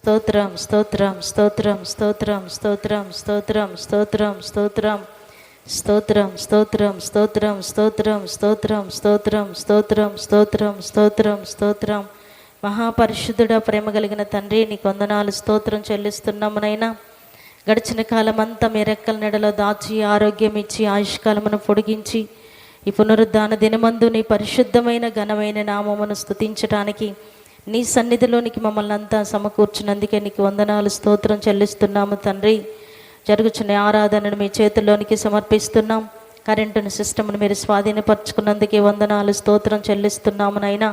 స్తోత్రం స్తోత్రం స్తోత్రం స్తోత్రం స్తోత్రం స్తోత్రం స్తోత్రం స్తోత్రం స్తోత్రం స్తోత్రం స్తోత్రం స్తోత్రం స్తోత్రం స్తోత్రం స్తోత్రం స్తోత్రం స్తోత్రం స్తోత్రం. మహాపరిశుద్ధుడ, ప్రేమ కలిగిన తండ్రి, నీకు వందనాలు, స్తోత్రం చెల్లిస్తున్నాము నైనా. గడిచిన కాలం అంతా మీ రెక్కల నెడలో దాచి ఆరోగ్యం ఇచ్చి ఆయుష్కాలమును పొడిగించి ఈ పునరుద్ధాన దినమందు నీ పరిశుద్ధమైన ఘనమైన నామమును స్తుతించడానికి నీ సన్నిధిలోనికి మమ్మల్ని అంతా సమకూర్చినందుకే నీకు వందనాలు, స్తోత్రం చెల్లిస్తున్నాము తండ్రి. జరుగుచున్న ఆరాధనను మీ చేతుల్లోనికి సమర్పిస్తున్నాం. కరెంటును సిస్టమ్ను మీరు స్వాధీనపరచుకున్నందుకే వందనాలు, స్తోత్రం చెల్లిస్తున్నాము నైనా.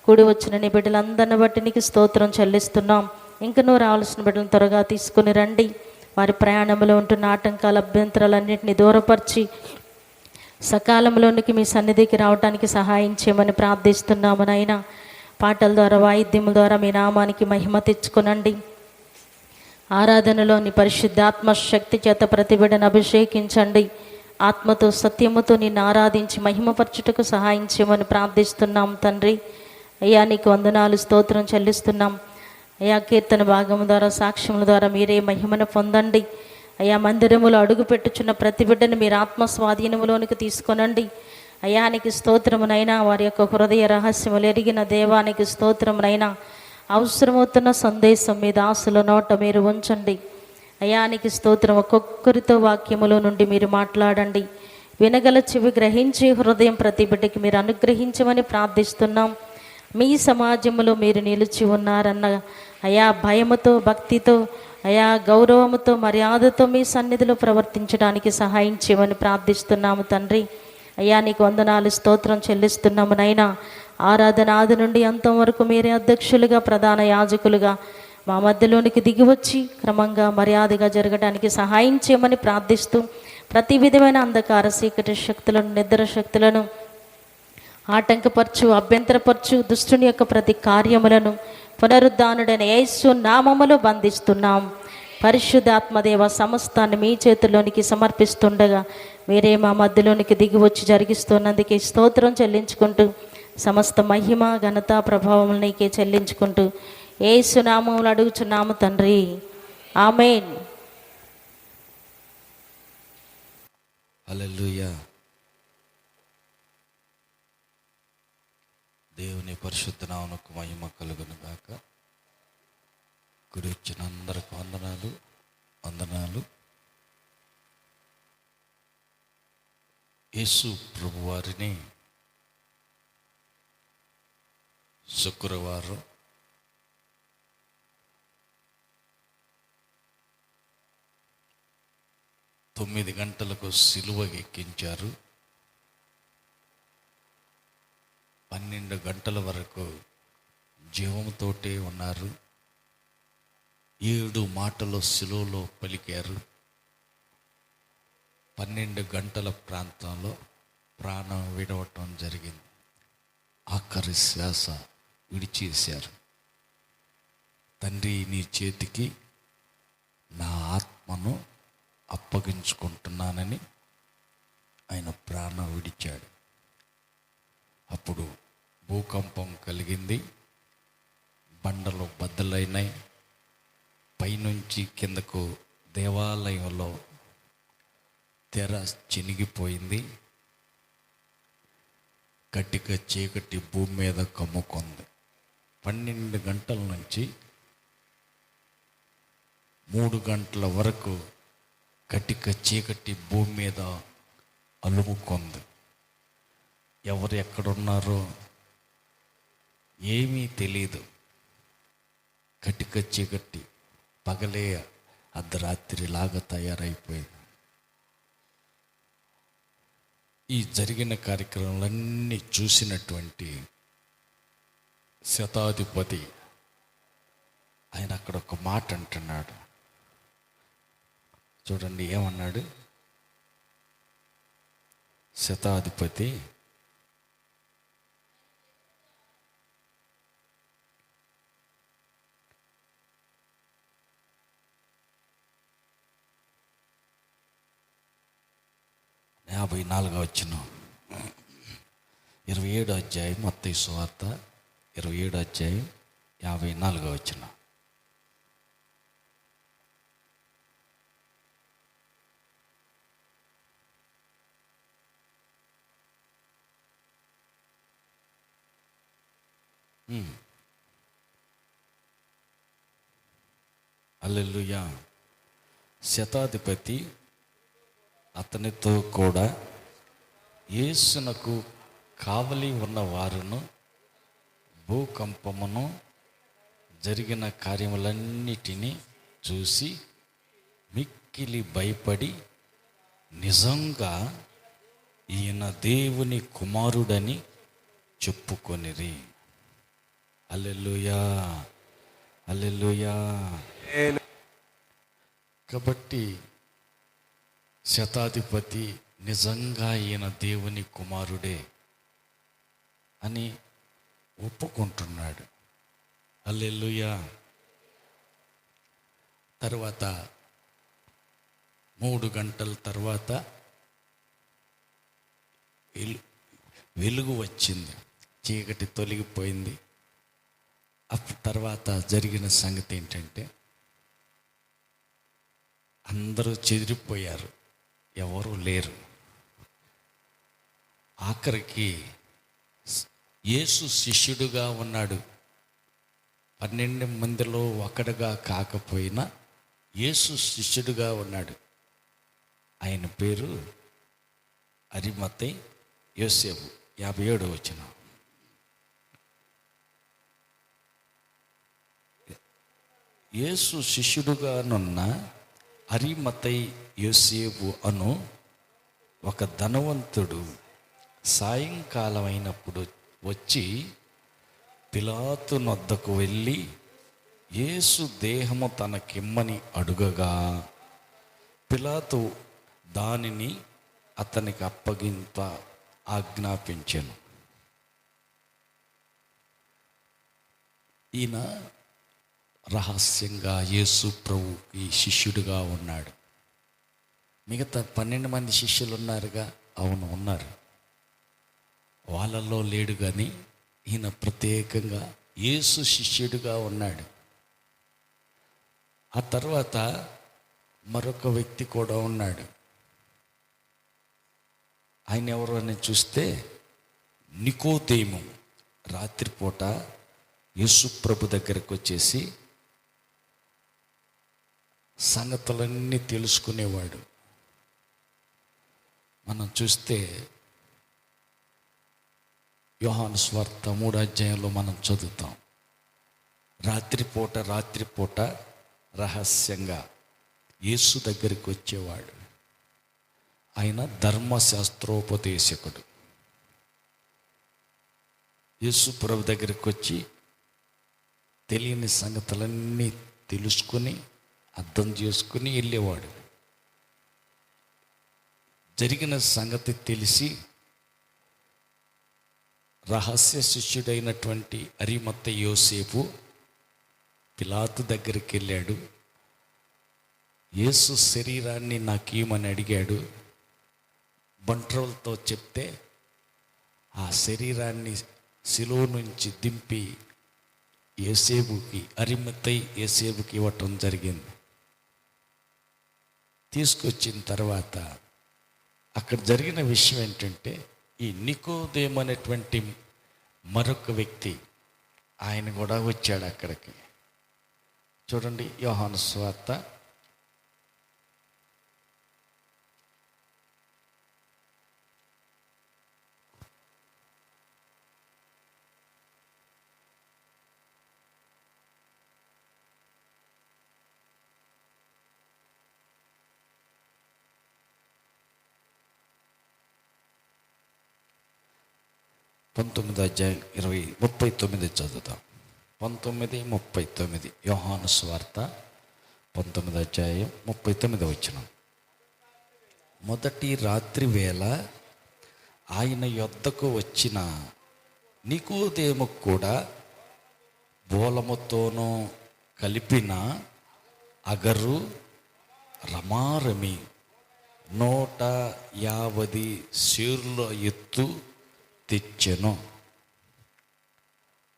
కూడి వచ్చిన నీ బిడ్డలందరిని బట్టి నీకు స్తోత్రం చెల్లిస్తున్నాం. ఇంకనూ రావాల్సిన బిడ్డలను త్వరగా తీసుకుని రండి. వారి ప్రయాణంలో ఉంటున్న ఆటంకాల అభ్యంతరాలన్నింటినీ దూరపరిచి సకాలంలోనికి మీ సన్నిధికి రావడానికి సహాయం చేయమని ప్రార్థిస్తున్నాము నాయన. పాటల ద్వారా, వాయిద్యముల ద్వారా మీ నామానికి మహిమ తెచ్చుకొనండి. ఆరాధనలోని పరిశుద్ధాత్మ శక్తి చేత ప్రతి బిడ్డను అభిషేకించండి. ఆత్మతో సత్యముతో నిన్ను ఆరాధించి మహిమపరచుటకు సహాయం చేయమని ప్రార్థిస్తున్నాం తండ్రి. అయ్యా నీకు వందనాలు, స్తోత్రం చెల్లిస్తున్నాం. అయ్యా కీర్తన భాగం ద్వారా, సాక్ష్యముల ద్వారా మీరే మహిమను పొందండి. అయ్యా మందిరములో అడుగు పెట్టుచున్న ప్రతి బిడ్డను మీరు ఆత్మ స్వాధీనములోనికి తీసుకొనండి. అయానికి స్తోత్రమునైనా. వారి యొక్క హృదయ రహస్యములు ఎరిగిన దేవానికి స్తోత్రమునైనా. అవసరమవుతున్న సందేశం మీ దాసుల నోట మీరు ఉంచండి. అయానికి స్తోత్రం. ఒక్కొక్కరితో వాక్యములో నుండి మీరు మాట్లాడండి. వినగల చెవి, గ్రహించే హృదయం ప్రతి బిడ్డకి మీరు అనుగ్రహించమని ప్రార్థిస్తున్నాం. మీ సమాజంలో మీరు నిలిచి ఉన్నారన్న అయా భయముతో, భక్తితో, అయా గౌరవముతో, మర్యాదతో మీ సన్నిధిలో ప్రవర్తించడానికి సహాయం చేయమని ప్రార్థిస్తున్నాము తండ్రి. అయ్యా నీకు వందనాలు, స్తోత్రం చెల్లిస్తున్నాము నైనా. ఆరాధన ఆది నుండి అంతం వరకు మీరే అధ్యక్షులుగా, ప్రధాన యాజకులుగా మా మధ్యలోనికి దిగివచ్చి క్రమంగా మర్యాదగా జరగడానికి సహాయం చేయమని ప్రార్థిస్తూ ప్రతి విధమైన అంధకార చీకటి శక్తులను, నిద్ర శక్తులను ఆటంకపరచు, అభ్యంతరపరచు దుష్టుని యొక్క ప్రతి కార్యములను పునరుద్ధానుడైన యేసు నామములో బంధిస్తున్నాం. పరిశుద్ధాత్మదేవ సమస్తాన్ని మీ చేతుల్లోనికి సమర్పిస్తుండగా మీరే మా మధ్యలోనికి దిగి వచ్చి జరిగిస్తున్నందుకే స్తోత్రం చెల్లించుకుంటూ సమస్త మహిమ, ఘనత, ప్రభావం నీకే చెల్లించుకుంటూ యేసు నామములో అడుగుచున్నాము తండ్రి. ఆమేన్. హల్లెలూయా. దేవుని పరిశుద్ధ నామమునకు మహిమ కలుగును గాక. గుడి వచ్చిన అందరికి వందనాలు, వందనాలు. యేసు ప్రభు వారిని శుక్రవారం తొమ్మిది గంటలకు సిలువ ఎక్కించారు. 12 గంటల వరకు జీవంతోటే ఉన్నారు. 7 మాటలు సిలువలో పలికారు. 12 గంటల ప్రాంతంలో ప్రాణం విడవటం జరిగింది. ఆఖరి శ్వాస విడిచేశారు. తండ్రి, నీ చేతికి నా ఆత్మను అప్పగించుకుంటున్నానని ఆయన ప్రాణం విడిచాడు. అప్పుడు భూకంపం కలిగింది. బండలు బద్దలైనాయి. పైనుంచి కిందకు దేవాలయంలో తెర చినిగిపోయింది. కటిక చీకటి భూమి మీద కమ్ముకుంది. 12 గంటల నుంచి 3 గంటల వరకు కటిక చీకటి భూమి మీద అలుముకుంది. ఎవరు ఎక్కడున్నారో ఏమీ తెలియదు. కటిక చీకటి పగలే అర్ధరాత్రిలాగా తయారైపోయింది. ఈ జరిగిన కార్యక్రమాలన్నీ చూసినటువంటి శతాధిపతి ఆయన అక్కడ ఒక మాట అంటున్నాడు. చూడండి ఏమన్నాడు. శతాధిపతి యాభై 54వ వచనం, 27వ అధ్యాయం మత్తయి సువార్త 27వ అధ్యాయం 54వ వచనం. హల్లెలూయా. శతాధిపతి అతనితో కూడా యేసునకు కావలి ఉన్న వారును భూకంపమును జరిగిన కార్యములన్నిటినీ చూసి మిక్కిలి భయపడి నిజంగా ఈయన దేవుని కుమారుడని చెప్పుకొనిరి. హల్లెలూయా, హల్లెలూయా. కాబట్టి శతాధిపతి నిజంగా ఈయన దేవుని కుమారుడే అని ఒప్పుకుంటున్నాడు. హల్లెలూయా. తర్వాత 3 గంటల తర్వాత వెలుగు వచ్చింది, చీకటి తొలగిపోయింది. తర్వాత జరిగిన సంగతి ఏంటంటే అందరూ చెదిరిపోయారు, ఎవరు లేరు. ఆఖరికి యేసు శిష్యుడుగా ఉన్నాడు, 12 మందిలో ఒకడుగా కాకపోయినా యేసు శిష్యుడుగా ఉన్నాడు. ఆయన పేరు అరిమతై యోసేపు. 57వ వచనం. యేసు శిష్యుడుగానున్న అరిమతై యోసేపు అను ఒక ధనవంతుడు సాయంకాలం అయినప్పుడు వచ్చి పిలాతు నొద్దకు వెళ్ళి యేసు దేహము తనకిమ్మని అడుగగా పిలాతు దానిని అతనికి అప్పగింప ఆజ్ఞాపించెను. ఈయన రహస్యంగా యేసు ప్రభుకి శిష్యుడిగా ఉన్నాడు. మిగతా 12 మంది శిష్యులు ఉన్నారుగా, అవును ఉన్నారు, వాళ్ళల్లో లేడు. కానీ ఈయన ప్రత్యేకంగా యేసు శిష్యుడిగా ఉన్నాడు. ఆ తర్వాత మరొక వ్యక్తి కూడా ఉన్నాడు. ఆయన ఎవరు అని చూస్తే నికోదేము. రాత్రిపూట యేసు ప్రభు దగ్గరకు వచ్చేసి సంగతులన్నీ తెలుసుకునేవాడు. మనం చూస్తే యోహాను సువార్త 3వ అధ్యాయంలో మనం చదువుతాం. రాత్రిపూట రహస్యంగా యేసు దగ్గరికి వచ్చేవాడు. ఆయన ధర్మశాస్త్రోపదేశకుడు. యేసు ప్రభు దగ్గరికి వచ్చి తెలియని సంగతులన్నీ తెలుసుకుని అర్థం చేసుకుని వెళ్ళేవాడు. జరిగిన సంగతి తెలిసి రహస్య శిష్యుడైనటువంటి అరిమతై యోసేపు పిలాతు దగ్గరికి వెళ్ళాడు. యేసు శరీరాన్ని నాకేమని అడిగాడు. బంట్రోలతో చెప్తే ఆ శరీరాన్ని శిలువ నుంచి దింపి యోసేపుకి, అరిమతై యోసేపుకి ఇవ్వటం జరిగింది. తీసుకొచ్చిన తర్వాత అక్కడ జరిగిన విషయం ఏంటంటే, ఈ నికోదేము అనేటువంటి మరొక వ్యక్తి ఆయన కూడా వచ్చాడు అక్కడికి. చూడండి, యోహాను సువార్త 19వ అధ్యాయం 39 చదువుతాం. 19:39 యోహాను సువార్త 19వ అధ్యాయం 39వ వచనం. మొదటి రాత్రి వేళ ఆయన యొద్దకు వచ్చిన నికోదేము కూడా బోలముతోనూ కలిపిన అగరు రమారమి 150 సేర్ల ఎత్తు తెచ్చెను.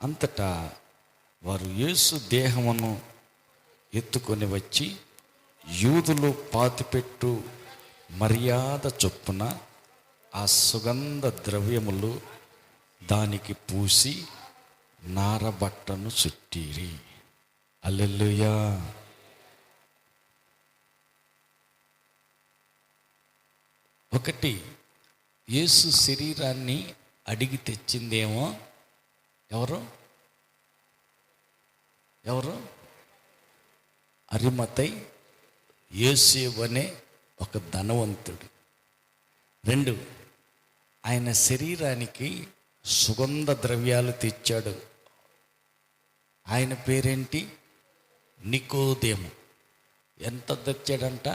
అంతటా వారు యేసు దేహమును ఎత్తుకొని వచ్చి యూదులు పాతిపెట్టు మర్యాద చొప్పున ఆ సుగంధ ద్రవ్యములు దానికి పూసి నారబట్టను చుట్టిరి. హల్లెలూయా. ఒకటి, యేసు శరీరాన్ని అడిగి తెచ్చిందేమో ఎవరు అరిమతై యోసేపు అనే ఒక ధనవంతుడు. 2, ఆయన శరీరానికి సుగంధ ద్రవ్యాలు తెచ్చాడు. ఆయన పేరేంటి? నికోదేము. ఎంత తెచ్చాడంట?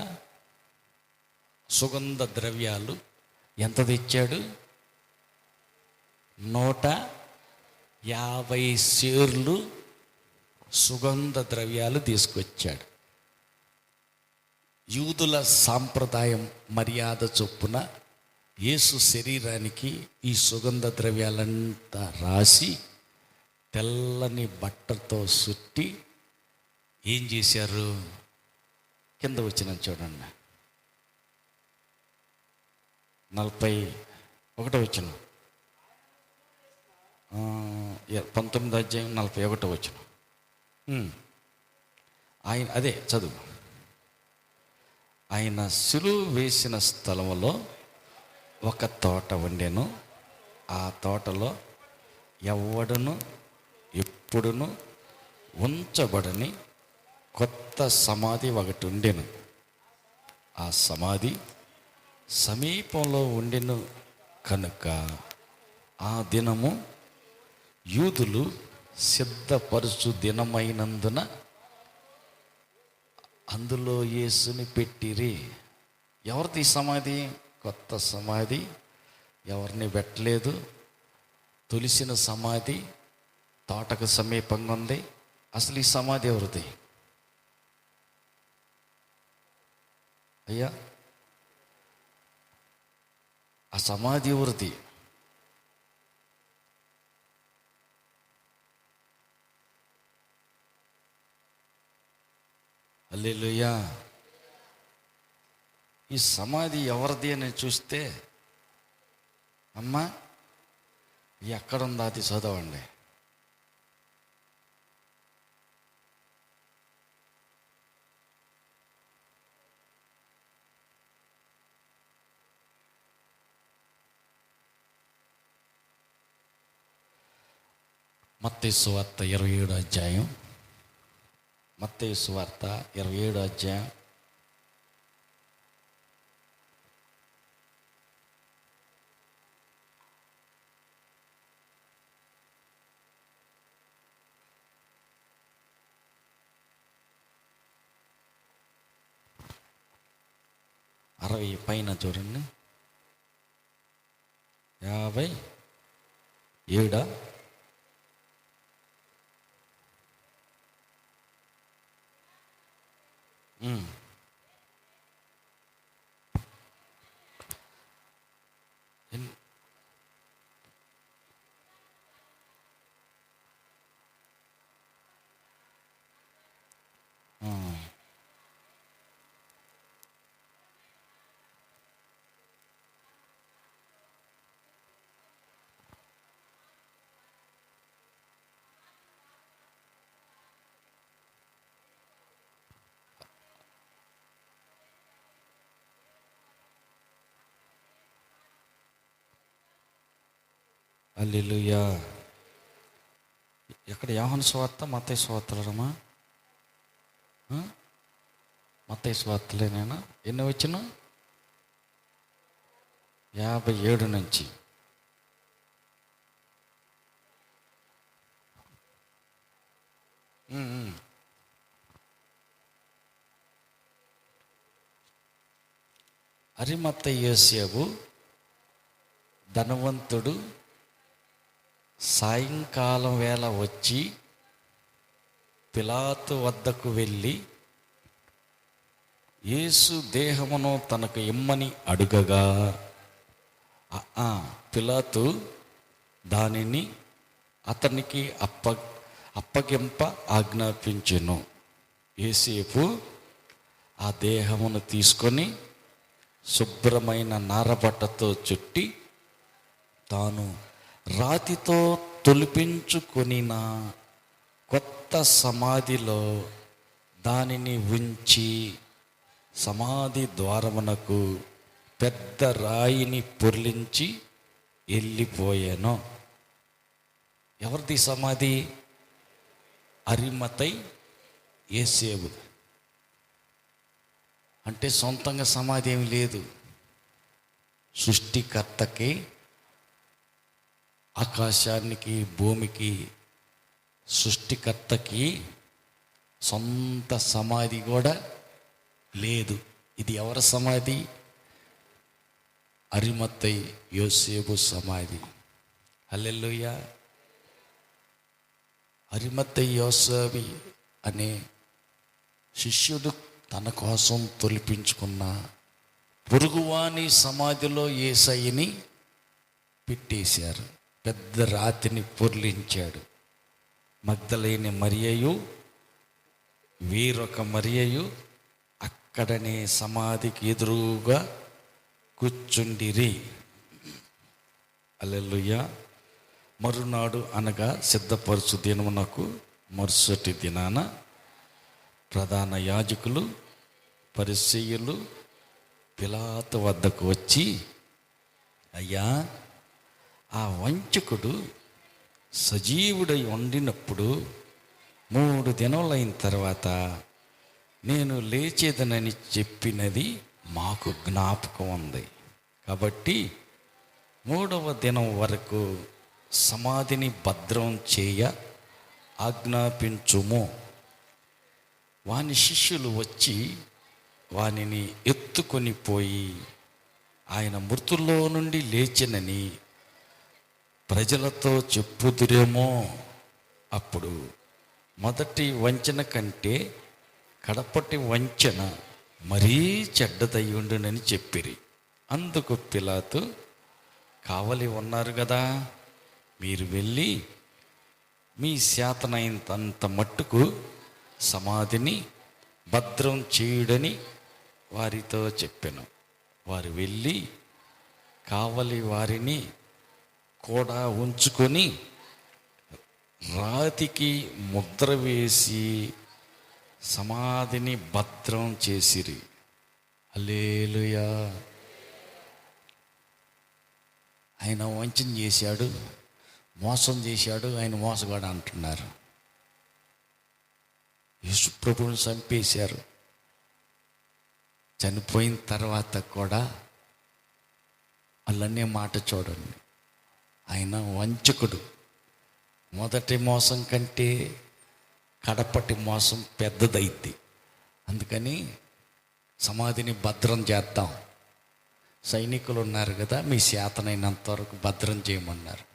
సుగంధ ద్రవ్యాలు ఎంత తెచ్చాడు? 150 సేర్లు సుగంధ ద్రవ్యాలు తీసుకొచ్చాడు. యూదుల సాంప్రదాయం మర్యాద చొప్పున యేసు శరీరానికి ఈ సుగంధ ద్రవ్యాలంతా రాసి తెల్లని బట్టతో చుట్టి ఏం చేశారు? కింద వచ్చిన చూడండి, 41 వచనం, 19వ అధ్యాయం 41వ వచనం. ఆయన అదే చదువు. ఆయన సిలువ వేసిన స్థలంలో ఒక తోట ఉండెను. ఆ తోటలో ఎవ్వడును ఎప్పుడును ఉంచబడని కొత్త సమాధి ఒకటి ఉండెను. ఆ సమాధి సమీపంలో ఉండెను కనుక ఆ దినము యూదులు సిద్ధపరుచు దినమైనందున అందులో యేసుని పెట్టిరి. ఎవరిది సమాధి? కొత్త సమాధి, ఎవరిని పెట్టలేదు. తొలిసిన సమాధి తోటకు సమీపంగా ఉంది. అసలు ఈ సమాధి ఎవరిది అయ్యా? ఆ సమాధి ఎవరిది? హల్లెలూయా. ఈ సమాధి ఎవరిది అని చూస్తే, అమ్మా ఎక్కడుందో అది చదవండి. మత్తయి సువార్త 27వ అధ్యాయం. మత్తయి సువార్త 27వ అధ్యాయం 60 పైన చూడండి. 57 హల్లెలూయా. ఎక్కడ? యోహాను సువార్త, మత్తయి సువార్తలమ్మా? మత్తయి సువార్తలేనేనా? ఎన్ని వచ్చిన? 57 నుంచి. అరిమత్తయి యోసేపు ధనవంతుడు సాయంకాలం వేళ వచ్చి పిలాతు వద్దకు వెళ్ళి యేసు దేహమును తనకు ఇమ్మని అడుగగా పిలాతు దానిని అతనికి అప్పగింప ఆజ్ఞాపించెను. యోసేపు ఆ దేహమును తీసుకొని శుభ్రమైన నారబట్టతో చుట్టి తాను రాతితో తొలిపించుకొనిన కొత్త సమాధిలో దానిని ఉంచి సమాధి ద్వారమునకు పెద్ద రాయిని పొర్లించి వెళ్ళిపోయాను. ఎవరిది సమాధి? అరిమతై యోసేపు. అంటే సొంతంగా సమాధి ఏమి లేదు. సృష్టికర్తకి, ఆకాశానికి, భూమికి సృష్టికర్తకి సొంత సమాధి కూడా లేదు. ఇది ఎవరి సమాధి? అరిమతై యోసేపు సమాధి. హల్లెలూయా. అరిమతై యోసేపు అనే శిష్యుడు తన కోసం తొలిపించుకున్న పొరుగువాని సమాధిలో యేసయ్యని పెట్టేశారు. పెద్ద రాతిని పొర్లించాడు. మగ్దలేని మరియయు వేరొక మరియయు అక్కడనే సమాధికి ఎదురుగా కూర్చుండిరి. హల్లెలూయా. మరునాడు అనగా సిద్ధపరచు దినమునకు మరుసటి దినాన ప్రధాన యాజకులు, పరిసయ్యులు పిలాతు వద్దకు వచ్చి, అయ్యా, ఆ వంచకుడు సజీవుడై ఉండినప్పుడు 3 దినములైన తర్వాత నేను లేచేదనని చెప్పినది మాకు జ్ఞాపకం ఉంది. కాబట్టి 3వ దినం వరకు సమాధిని భద్రం చేయ ఆజ్ఞాపించుము. వాని శిష్యులు వచ్చి వానిని ఎత్తుకొని పోయి ఆయన మృతుల్లో నుండి లేచినని ప్రజలతో చెప్పుదురేమో. అప్పుడు మొదటి వంచన కంటే కడపటి వంచన మరీ చెడ్డదయ్యుండునని చెప్పిరి. అందుకు పిలాతు, కావలి ఉన్నారు కదా, మీరు వెళ్ళి మీ శాతనైనంత మట్టుకు సమాధిని భద్రం చేయుడని వారితో చెప్పాను. వారు వెళ్ళి కావలి వారిని కూడా ఉంచుకొని రాతికి ముద్ర వేసి సమాధిని భద్రం చేసిరి. హల్లెలూయా. ఆయన వంచన చేశాడు, మోసం చేశాడు, ఆయన మోసగాడు అంటున్నారు. యేసుప్రభువుని చంపేశారు. చనిపోయిన తర్వాత కూడా వాళ్ళనే మాట చూడండి, ఆయన వంచకుడు. మొదటి మోసం కంటే కడపటి మోసం పెద్దదైద్ది. అందుకని సమాధిని భద్రం చేద్దాం. సైనికులు ఉన్నారు కదా, మీ శాతనైనంత వరకు భద్రం చేయమన్నారు.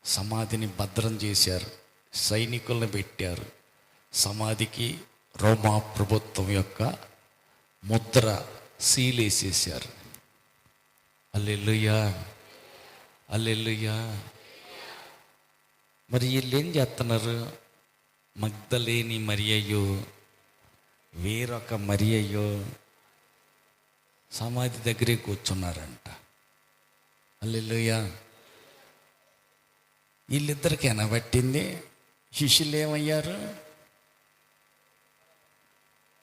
సమాధిని భద్రం చేశారు, సైనికులను పెట్టారు. సమాధికి రోమా ప్రభుత్వం యొక్క ముద్ర సీలేసేసారు. హల్లెలూయా, హల్లెలూయా. మరి వీళ్ళు ఏం చేస్తున్నారు? మగ్దలేని మరియయ్యో వేరొక మరియయ్యో సమాధి దగ్గరే కూర్చున్నారంట. హల్లెలూయా. వీళ్ళిద్దరికి ఎనబట్టింది. శిష్యులు ఏమయ్యారు?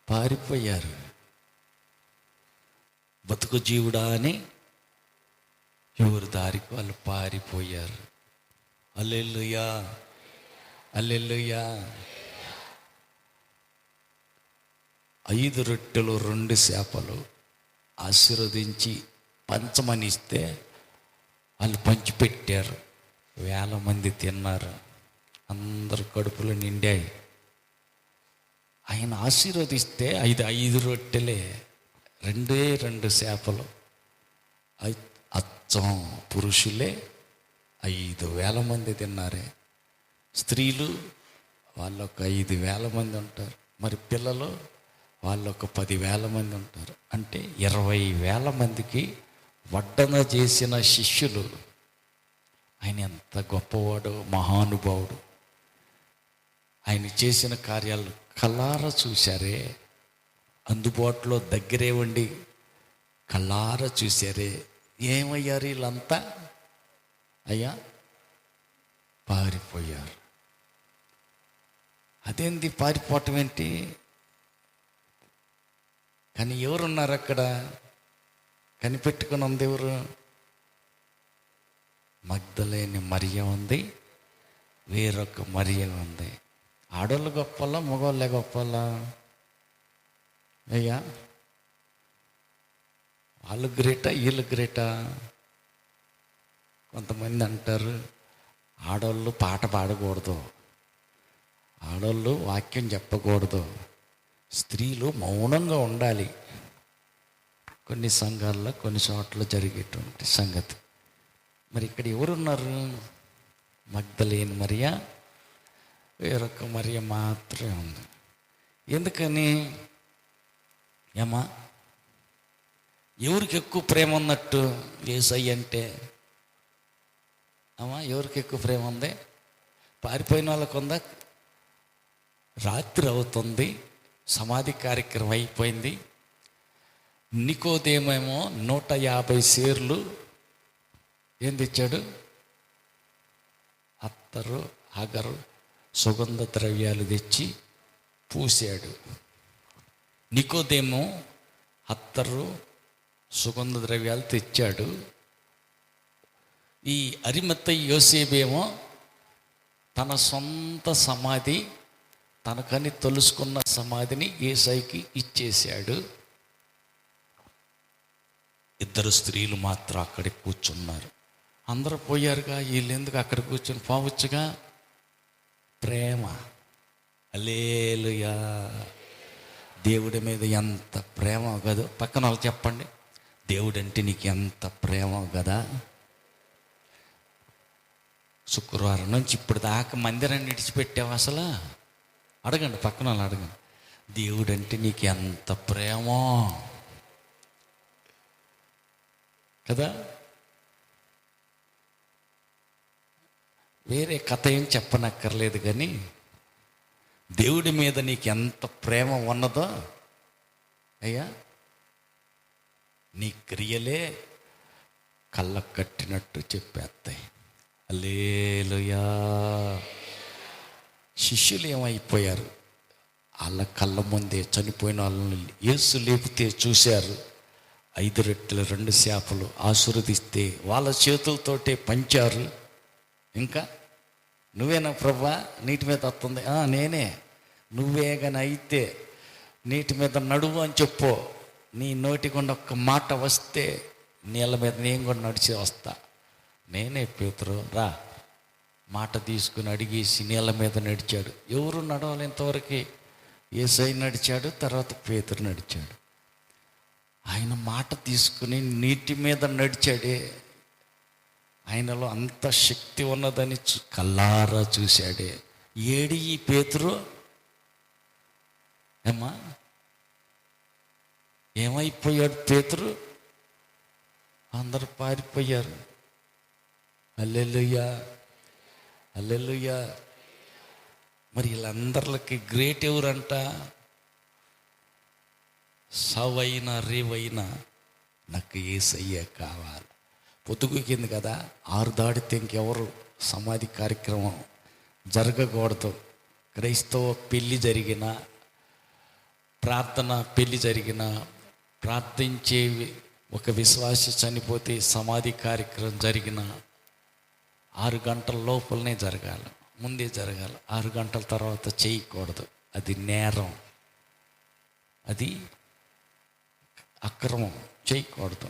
పారిపోయారు. బతుకు జీవుడా అని ఎవరి దారికి వాళ్ళు పారిపోయారు. హల్లెలూయా, హల్లెలూయా. 5 రొట్టెలు 2 చేపలు ఆశీర్వదించి పంచమనిస్తే వాళ్ళు పంచిపెట్టారు. 1000 మంది తిన్నారు. అందరు కడుపులు నిండాయి. ఆయన ఆశీర్వదిస్తే 5 రొట్టెలే, 2 చేపలు. అచ్చం పురుషులే 5,000 మంది తిన్నారే. స్త్రీలు వాళ్ళొక 5,000 మంది ఉంటారు. మరి పిల్లలు వాళ్ళొక 10,000 మంది ఉంటారు. అంటే 20,000 మందికి వడ్డన చేసిన శిష్యులు. ఆయన ఎంత గొప్పవాడు, మహానుభావుడు. ఆయన చేసిన కార్యాలు కళ్ళారా చూశారే. అందుబాటులో దగ్గరే ఉండి కళ్ళారా చూశారే. ఏమయ్యారు వీళ్ళంతా? అయ్యా, పారిపోయారు. అదేంటి పారిపోవటం ఏంటి? కానీ ఎవరున్నారు అక్కడ? కనిపెట్టుకుని ఉంది ఎవరు? మగ్దలేని మరియ ఉంది, వేరొక మరియ ఉంది. ఆడోళ్ళు గొప్పలా, మగవాళ్ళే గొప్పలా? అయ్యా, వాళ్ళు గ్రేటా, వీళ్ళు గ్రేటా? కొంతమంది అంటారు ఆడోళ్ళు పాట పాడకూడదు, ఆడోళ్ళు వాక్యం చెప్పకూడదు, స్త్రీలు మౌనంగా ఉండాలి. కొన్ని సంఘాల్లో కొన్ని చోట్ల జరిగేటువంటి సంగతి. మరి ఇక్కడ ఎవరున్నారు? మగ్దలేని మరియ, వేరొక మరియ మాత్రమే ఉంది. ఎందుకని? ఏమా, ఎవరికి ఎక్కువ ప్రేమ ఉన్నట్టు యేసయ్య అంటే? అమ్మా, ఎవరికి ఎక్కువ ప్రేమ ఉంది? పారిపోయిన వాళ్ళకు ఉందా? రాత్రి అవుతుంది, సమాధి కార్యక్రమం అయిపోయింది. నికోదేమేమో 150 సేర్లు ఏం తెచ్చాడు? అత్తరు, అగరు, సుగంధ ద్రవ్యాలు తెచ్చి పూసాడు. నికోదేమో అత్తరు, సుగంధ ద్రవ్యాలు తెచ్చాడు. ఈ అరిమత్తయి యోసేపేమో తన సొంత సమాధి, తనకని తొలుసుకున్న సమాధిని యేసయ్యకి ఇచ్చేశాడు. ఇద్దరు స్త్రీలు మాత్రం అక్కడే కూర్చున్నారు. అందరూ పోయారుగా, వీళ్ళు ఎందుకు అక్కడ కూర్చొని పోవచ్చుగా? ప్రేమ. హల్లెలూయా. దేవుడి మీద ఎంత ప్రేమ కదా. పక్కన వాళ్ళు చెప్పండి, దేవుడు అంటే నీకు ఎంత ప్రేమ కదా. శుక్రవారం నుంచి ఇప్పుడు దాకా మందిరాన్ని విడిచిపెట్టావు అసలు? అడగండి, పక్కన వాళ్ళు అడగండి, దేవుడు అంటే నీకు ఎంత ప్రేమో కదా. వేరే కథ ఏం చెప్పనక్కర్లేదు, కానీ దేవుడి మీద నీకు ఎంత ప్రేమ ఉన్నదో అయ్యా, నీ క్రియలే కళ్ళకు కట్టినట్టు చెప్పేస్తాయి. హల్లెలూయా. శిష్యులు ఏమైపోయారు? వాళ్ళ కళ్ళ ముందే చనిపోయిన వాళ్ళని యేసు లేపితే చూశారు. 5 రొట్టెలు 2 చేపలు ఆశీర్వదిస్తే వాళ్ళ చేతులతోటే పంచారు. ఇంకా నువ్వేనా ప్రభా నీటి మీద వస్తుంది? నేనే. నువ్వే కానీ అయితే నీటి మీద నడువు అని చెప్పు. నీ నోటి గుండా ఒక్క మాట వస్తే నీళ్ళ మీద నేను కూడా నడిచి వస్తా. నేనే పేతురు, రా. మాట తీసుకుని అడిగేసి నీళ్ళ మీద నడిచాడు. ఎవరు నడవాలి ఇంతవరకు? యేసయ్య నడిచాడు, తర్వాత పేతురు నడిచాడు. ఆయన మాట తీసుకుని నీటి మీద నడిచాడే. ఆయనలో అంత శక్తి ఉన్నదని కల్లారా చూశాడే. ఏడి ఈ పేతురు? ఏమ్మా, ఏమైపోయాడు పేతురు? అందరూ పారిపోయారు. హల్లెలూయా, హల్లెలూయా. మరి వీళ్ళందరికీ గ్రేట్ ఎవరంట? సవైనా రేవైనా నాకు యేసయ్య కావాలి. పొద్దుగుకింది కదా, 6 దాటితే ఇంకెవరు సమాధి కార్యక్రమం జరగకూడదు. క్రైస్తవ పెళ్ళి జరిగిన, ప్రార్థన పెళ్ళి జరిగిన, ప్రార్థించే ఒక విశ్వాసి చనిపోతే సమాధి కార్యక్రమం జరిగిన 6 గంటల లోపలనే జరగాలి, ముందే జరగాలి. 6 గంటల తర్వాత చేయకూడదు. అది నేరం, అది అక్రమం, చేయకూడదు.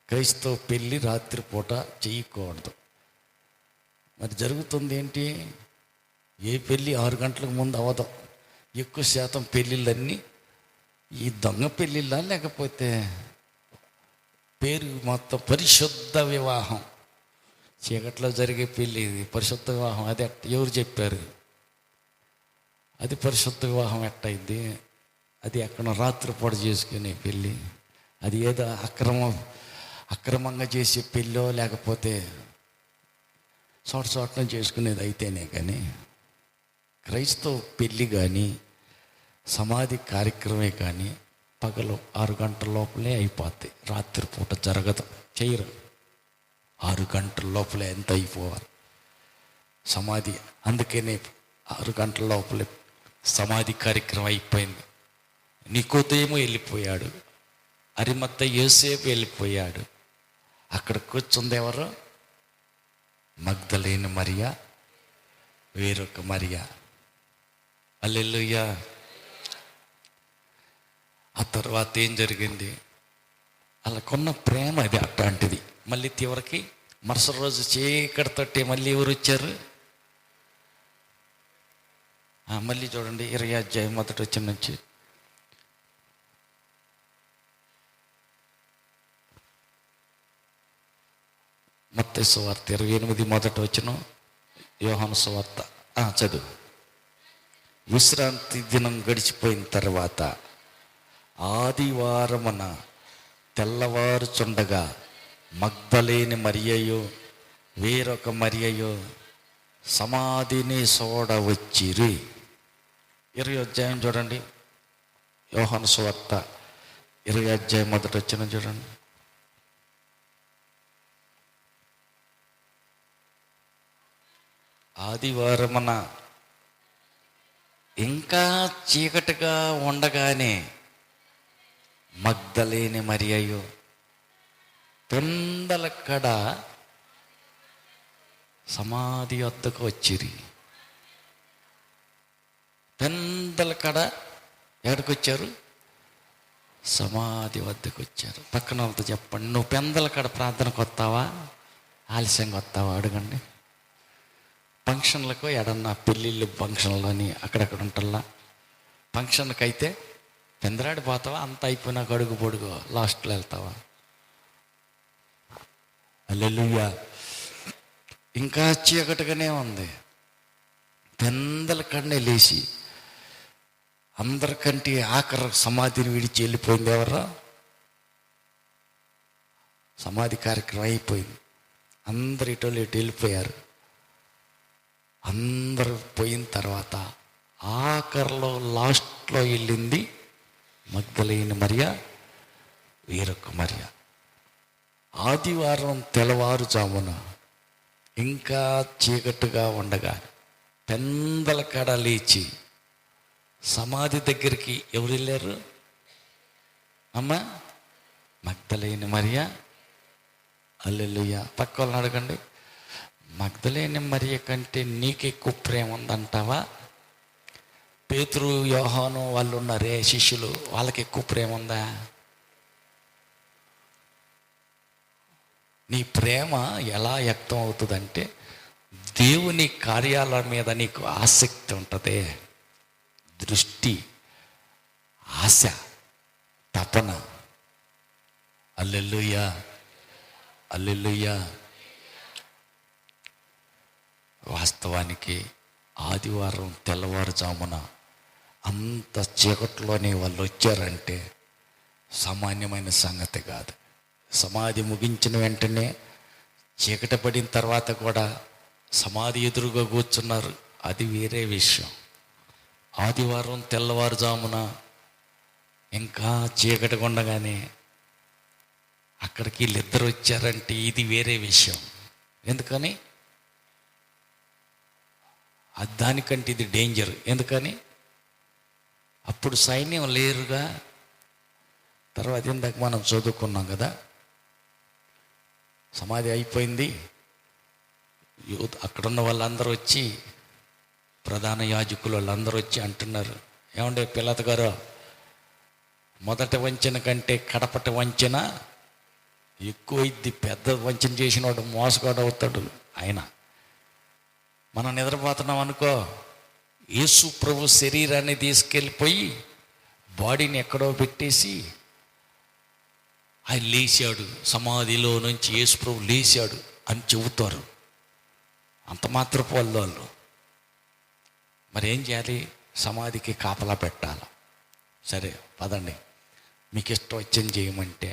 క్రైస్తవ పెళ్ళి రాత్రిపూట చేయకూడదు. మరి జరుగుతుంది ఏంటి? ఏ పెళ్ళి 6 గంటలకు ముందు అవ్వదు. ఎక్కువ శాతం పెళ్ళిళ్ళన్నీ ఈ దొంగ పెళ్ళిళ్ళ, లేకపోతే పేరు మొత్తం పరిశుద్ధ వివాహం. చీకట్లో జరిగే పెళ్ళి ఇది పరిశుద్ధ వివాహం. అది ఎవరు చెప్పారు? అది పరిశుద్ధ వివాహం ఎట్టయింది? అది ఎక్కడ రాత్రిపూట చేసుకునే పెళ్ళి. అది ఏదో అక్రమంగా చేసే పెళ్ళో, లేకపోతే చోట చేసుకునేది అయితేనే. కానీ క్రైస్తవ పెళ్ళి కానీ సమాధి కార్యక్రమే కానీ పగలు 6 గంటల లోపలే అయిపోతాయి. రాత్రిపూట జరగదు, చేయరు. 6 గంటల లోపలే ఎంత అయిపోవాలి. సమాధి. అందుకనే 6 గంటల లోపల సమాధి కార్యక్రమం అయిపోయింది. నికోదేము వెళ్ళిపోయాడు, అరిమత్త యోసేపు వెళ్ళిపోయాడు. అక్కడ కూర్చుంది ఎవరు? మగ్దలేని మరియా, వేరొక మరియా. హల్లెలూయా. ఆ తర్వాత ఏం జరిగింది? వాళ్ళకున్న ప్రేమ అది అట్లాంటిది. మళ్ళీ తీవ్రకి మరుసటి రోజు చీకటితోటి మళ్ళీ ఎవరు వచ్చారు? మళ్ళీ చూడండి 20 అధ్యాయం మొదటి వచనం నుంచి. మత్తయి సువార్త 28 మొదటి వచనం, యోహాను సువార్త చదువు. విశ్రాంతి దినం గడిచిపోయిన తర్వాత ఆదివారమున తెల్లవారుచుండగా మగ్దలేని మరియయు వేరొక మరియయు సమాధిని సోడ వచ్చిరి. 20 అధ్యాయం చూడండి, యోహాను సువార్త 20 అధ్యాయం మొదటి వచనం చూడండి. ఆదివారమున ఇంకా చీకటిగా ఉండగానే మగ్దలేని మరియయు పెందల కడ సమాధి వద్దకు వచ్చిరి. పెందల కడ ఎక్కడికి వచ్చారు? సమాధి వద్దకు వచ్చారు. పక్కన వాళ్ళతో చెప్పండి, నువ్వు పెందల కడ ప్రార్థనకు వస్తావా, ఆలస్యంగా వస్తావా అడగండి. ఫంక్షన్లకు ఎడన్నా పెళ్ళిళ్ళు ఫంక్షన్లని అక్కడక్కడ ఉంటల్లా. ఫంక్షన్కి అయితే పెందరాడి పోతావా, అంత అయిపోయినాక అడుగు పొడుగు లాస్ట్లో వెళ్తావా? హల్లెలూయా. ఇంకా చీకటిగానే ఉంది. పెందల కడనే లేచి అందరికంటే ఆఖరి సమాధిని విడిచి వెళ్ళిపోయింది ఎవరా? సమాధి కార్యక్రమం అయిపోయింది, అందరు ఇటు వెళ్ళిపోయారు. అందరూ పోయిన తర్వాత ఆఖరిలో లాస్ట్లో వెళ్ళింది మగ్దలేని మరియా, వేరొక మరియా. ఆదివారం తెల్లవారుజామున ఇంకా చీకటిగా ఉండగా పెందల కడ లేచి సమాధి దగ్గరికి ఎవరు వెళ్ళారు? అమ్మా, మగ్దలేని మరియా. హల్లెలూయా. పక్క వాళ్ళని అడగండి, మగ్దలేని మరియ కంటే నీకు ఎక్కువ ప్రేమ ఉందంటావా? పేతురు, యోహాను వాళ్ళు ఉన్నారే శిష్యులు, వాళ్ళకి ఎక్కువ ప్రేమ ఉందా? నీ ప్రేమ ఎలా వ్యక్తం అవుతుందంటే దేవుని కార్యాల మీద నీకు ఆసక్తి ఉంటుంది, దృష్టి, ఆశ, తపన. హల్లెలూయా, హల్లెలూయా. వాస్తవానికి ఆదివారం తెల్లవారుజామున అంత చీకట్లోనే వాళ్ళు వచ్చారంటే సామాన్యమైన సంగతి కాదు. సమాధి ముగించిన వెంటనే చీకటి పడిన తర్వాత కూడా సమాధి ఎదురుగా కూర్చున్నారు, అది వేరే విషయం. ఆదివారం తెల్లవారుజామున ఇంకా చీకటి ఉండగానే అక్కడికి వీళ్ళిద్దరు వచ్చారంటే ఇది వేరే విషయం. ఎందుకని? దానికంటే ఇది డేంజర్. ఎందుకని? అప్పుడు సైన్యం లేరుగా. తర్వాత ఇందాక మనం చదువుకున్నాం కదా, సమాధి అయిపోయింది, అక్కడున్న వాళ్ళందరూ వచ్చి, ప్రధాన యాజకులు వాళ్ళందరూ వచ్చి అంటున్నారు, ఏమంటే పిల్లత గారు, మొదటి వంచన కంటే కడపటి వంచన ఎక్కువైద్ది. పెద్ద వంచన చేసిన వాడు మోసగాడు అవుతాడు. ఆయన మనం నిద్రపోతున్నాం అనుకో, యేసు ప్రభు శరీరాన్ని తీసుకెళ్ళిపోయి బాడీని ఎక్కడో పెట్టేసి ఆయన లేచాడు, సమాధిలో నుంచి యేసు ప్రభు లేచాడు అని చెబుతారు. అంత మాత్రపు వాళ్ళు మరి ఏం చేయాలి? సమాధికి కాపలా పెట్టాలి. సరే పదండి, మీకు ఇష్టం వచ్చింది చేయమంటే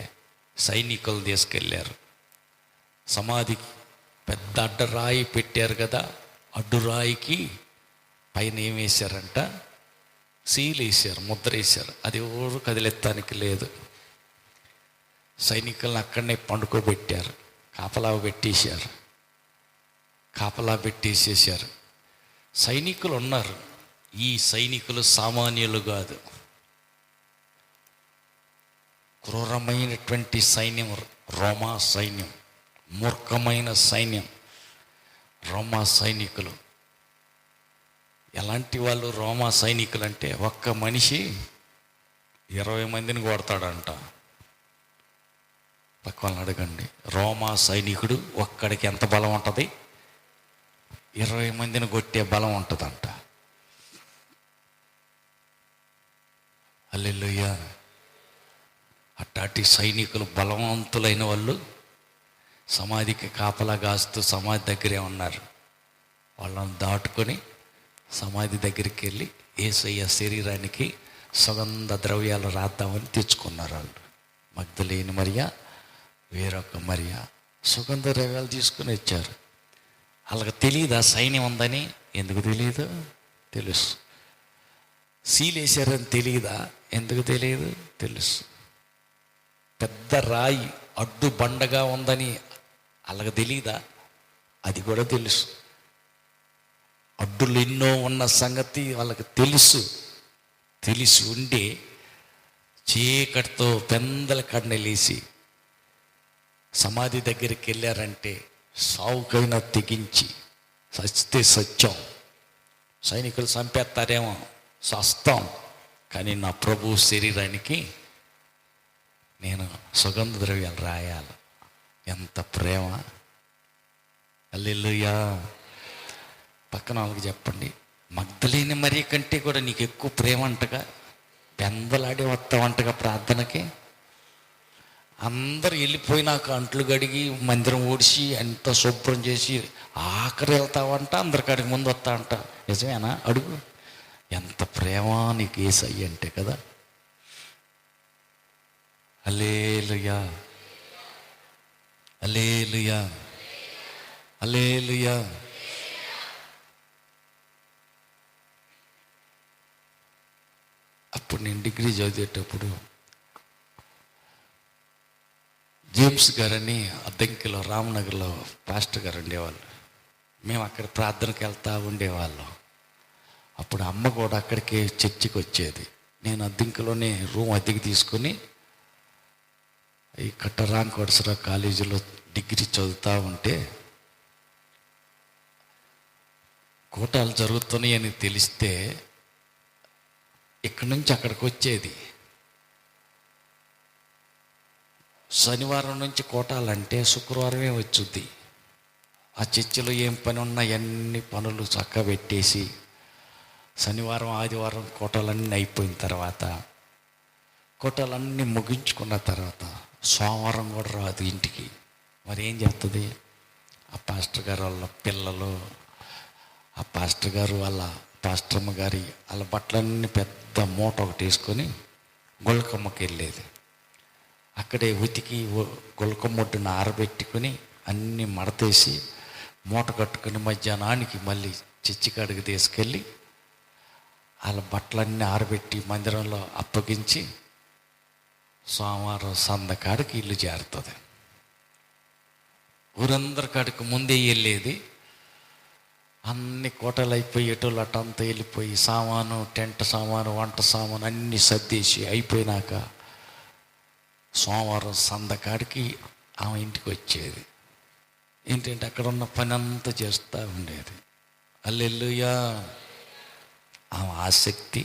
సైనికులు తీసుకెళ్ళారు. సమాధికి పెద్ద అడ్డరాయి పెట్టారు కదా, అడ్డురాయికి పైన ఏం వేశారంట? సీల్ వేశారు, ముద్ర వేశారు. అది ఎవరు కదిలెత్తానికి లేదు. సైనికులను అక్కడనే పండుకోబెట్టారు, కాపలా పెట్టేశారు. కాపలా పెట్టేసేసారు. సైనికులు ఉన్నారు. ఈ సైనికులు సామాన్యులు కాదు, క్రూరమైనటువంటి సైన్యం. రోమా సైన్యం, మూర్ఖమైన సైన్యం. రోమా సైనికులు ఎలాంటి వాళ్ళు? రోమా సైనికులు అంటే ఒక్క మనిషి 20 మందిని కొడతాడంట. పక్క వాళ్ళని అడగండి, రోమా సైనికుడు ఒక్కడికి ఎంత బలం ఉంటుంది? 20 మందిని కొట్టే బలం ఉంటుందంట. హల్లెలూయా. అట్లాంటి సైనికులు, బలవంతులైన వాళ్ళు సమాధికి కాపలా కాస్తూ సమాధి దగ్గరే ఉన్నారు. వాళ్ళని దాటుకొని సమాధి దగ్గరికి వెళ్ళి యేసయ్య శరీరానికి సుగంధ ద్రవ్యాలు రాద్దామని తెచ్చుకున్నారు వాళ్ళు. మగ్దలేని మరియ, వేరొక మరియ సుగంధ ద్రవ్యాలు తీసుకుని వచ్చారు. వాళ్ళకి తెలియదా సైన్యం ఉందని? ఎందుకు తెలియదు? తెలుసు. సీలేశారని తెలియదా? ఎందుకు తెలియదు? తెలుసు. పెద్ద రాయి అడ్డు బండగా ఉందని వాళ్ళకి తెలియదా? అది కూడా తెలుసు. అడ్డులు ఎన్నో ఉన్న సంగతి వాళ్ళకి తెలుసు. తెలిసి ఉండి చీకటితో పెందల కన్నెలేసి సమాధి దగ్గరికి వెళ్ళారంటే సావుకైనా తెగించి, సచ్చితే సత్యం, సైనికులు చంపేస్తారేమో, సస్తాం, కానీ నా ప్రభు శరీరానికి నేను సుగంధ ద్రవ్యాలు రాయాలి. ఎంత ప్రేమ! హల్లెలూయా. పక్కన వాళ్ళకి చెప్పండి, మగ్దలేని మరియ కంటే కూడా నీకు ఎక్కువ ప్రేమ అంటగా, పెందలాడి వస్తావంటగా ప్రార్థనకి. అందరు వెళ్ళిపోయినాక అంట్లు గడిగి మందిరం ఓడిసి ఎంత శుభ్రం చేసి ఆఖరి వెళ్తావంట, అందరికాడికి ముందు వస్తా అంట. నిజమేనా? అడుగు. ఎంత ప్రేమ నీకు యేసయ్య అంటే కదా. హల్లెలూయా, హల్లెలూయా, హల్లెలూయా. అప్పుడు నేను డిగ్రీ చదివేటప్పుడు జేమ్స్ గారని అద్దంకిలో రామనగర్లో పాస్టర్ గారు ఉండేవాళ్ళు. మేము అక్కడ ప్రార్థనకి వెళ్తూ ఉండేవాళ్ళం. అప్పుడు అమ్మ కూడా అక్కడికి చర్చికి వచ్చేది. నేను అద్దంకిలోనే రూమ్ అద్దెకి తీసుకొని ఈ కట్టరాంకోటసరావు కాలేజీలో డిగ్రీ చదువుతూ ఉంటే కూటాలు జరుగుతున్నాయని తెలిస్తే ఇక్కడి నుంచి అక్కడికి వచ్చేది. శనివారం నుంచి కోటాలంటే శుక్రవారమే వచ్చుద్ది. ఆ చర్చిలో ఏం పని ఉన్నా అన్ని పనులు చక్కగా పెట్టేసి శనివారం ఆదివారం కోటాలన్నీ అయిపోయిన తర్వాత, కోటాలన్నీ ముగించుకున్న తర్వాత సోమవారం కూడా రాదు ఇంటికి. మరి ఏం చేస్తుంది? ఆ పాస్టర్ గారు వాళ్ళ పిల్లలు, ఆ పాస్టర్ గారు వాళ్ళ పాస్టర్మ్మ గారి వాళ్ళ బట్టలన్నీ పెద్ద మూట ఒకటి వేసుకొని గొల్లకమ్మకి వెళ్ళేది. అక్కడే ఉతికి గొల్లకమ్మొడ్డును ఆరబెట్టుకొని అన్నీ మడతేసి మూట కట్టుకుని మధ్యాహ్నానికి మళ్ళీ చర్చికాడికి తీసుకెళ్ళి వాళ్ళ బట్టలన్నీ ఆరబెట్టి మందిరంలో అప్పగించి సోమవారం సందకాడికి ఇల్లు చేరుతుంది. ఊరందరి కాడికి ముందే వెళ్ళేది. అన్ని కోటలు అయిపోయి ఎటోళ్ళు అటంతా వెళ్ళిపోయి సామాను, టెంట్ సామాను, వంట సామాను అన్నీ సర్దేసి అయిపోయినాక సోమవారం సందకాడికి ఆమె ఇంటికి వచ్చేది. ఏంటంటే అక్కడ ఉన్న పని అంతా చేస్తూ ఉండేది. హల్లెలూయా. ఆమె ఆసక్తి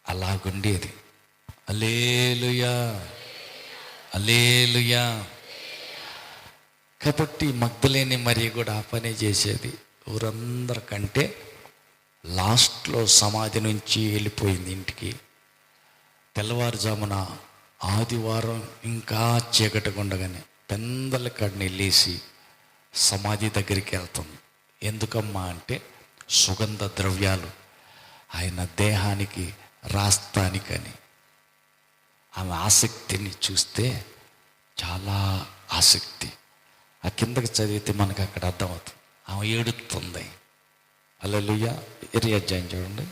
అలాగుండేది. హల్లెలూయా, హల్లెలూయా. కాబట్టి మగ్దలేని మరియ కూడా ఆ పనే చేసేది. ఊరందరికంటే లాస్ట్లో సమాధి నుంచి వెళ్ళిపోయింది ఇంటికి. తెల్లవారుజామున ఆదివారం ఇంకా చీకటిగా ఉండగానే పెందల కాడిని వెళ్ళేసి సమాధి దగ్గరికి వెళ్తుంది. ఎందుకమ్మా అంటే సుగంధ ద్రవ్యాలు ఆయన దేహానికి రాస్తానికని. ఆమె ఆసక్తిని చూస్తే చాలా ఆసక్తి. ఆ కిందకి చదివితే మనకు అక్కడ అర్థమవుతుంది. ఆమె ఏడుతుంది. హల్లెలూయా. 20 అధ్యాయం చూడండి.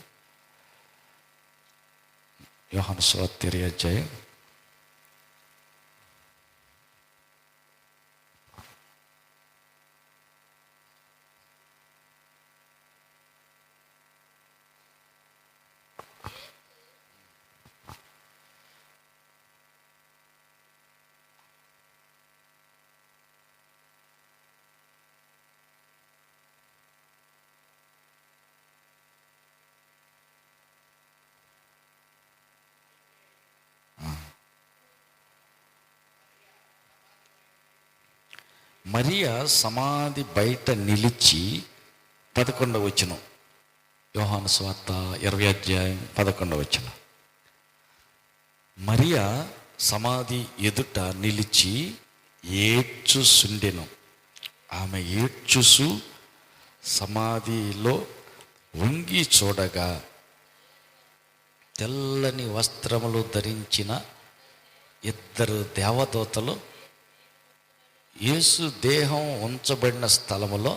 యోహాను సువార్త 20 అధ్యాయం. మరియా సమాధి బయట నిలిచి 11వ వచనం, యోహాను సువార్త 20వ అధ్యాయం 11వ వచనం. మరియా సమాధి ఎదుట నిలిచి ఏడ్చుచుండెను. ఆమె ఏడ్చుచు సమాధిలో వంగి చూడగా తెల్లని వస్త్రములు ధరించిన 2 దేవదూతలు యేసు దేహం ఉంచబడిన స్థలములో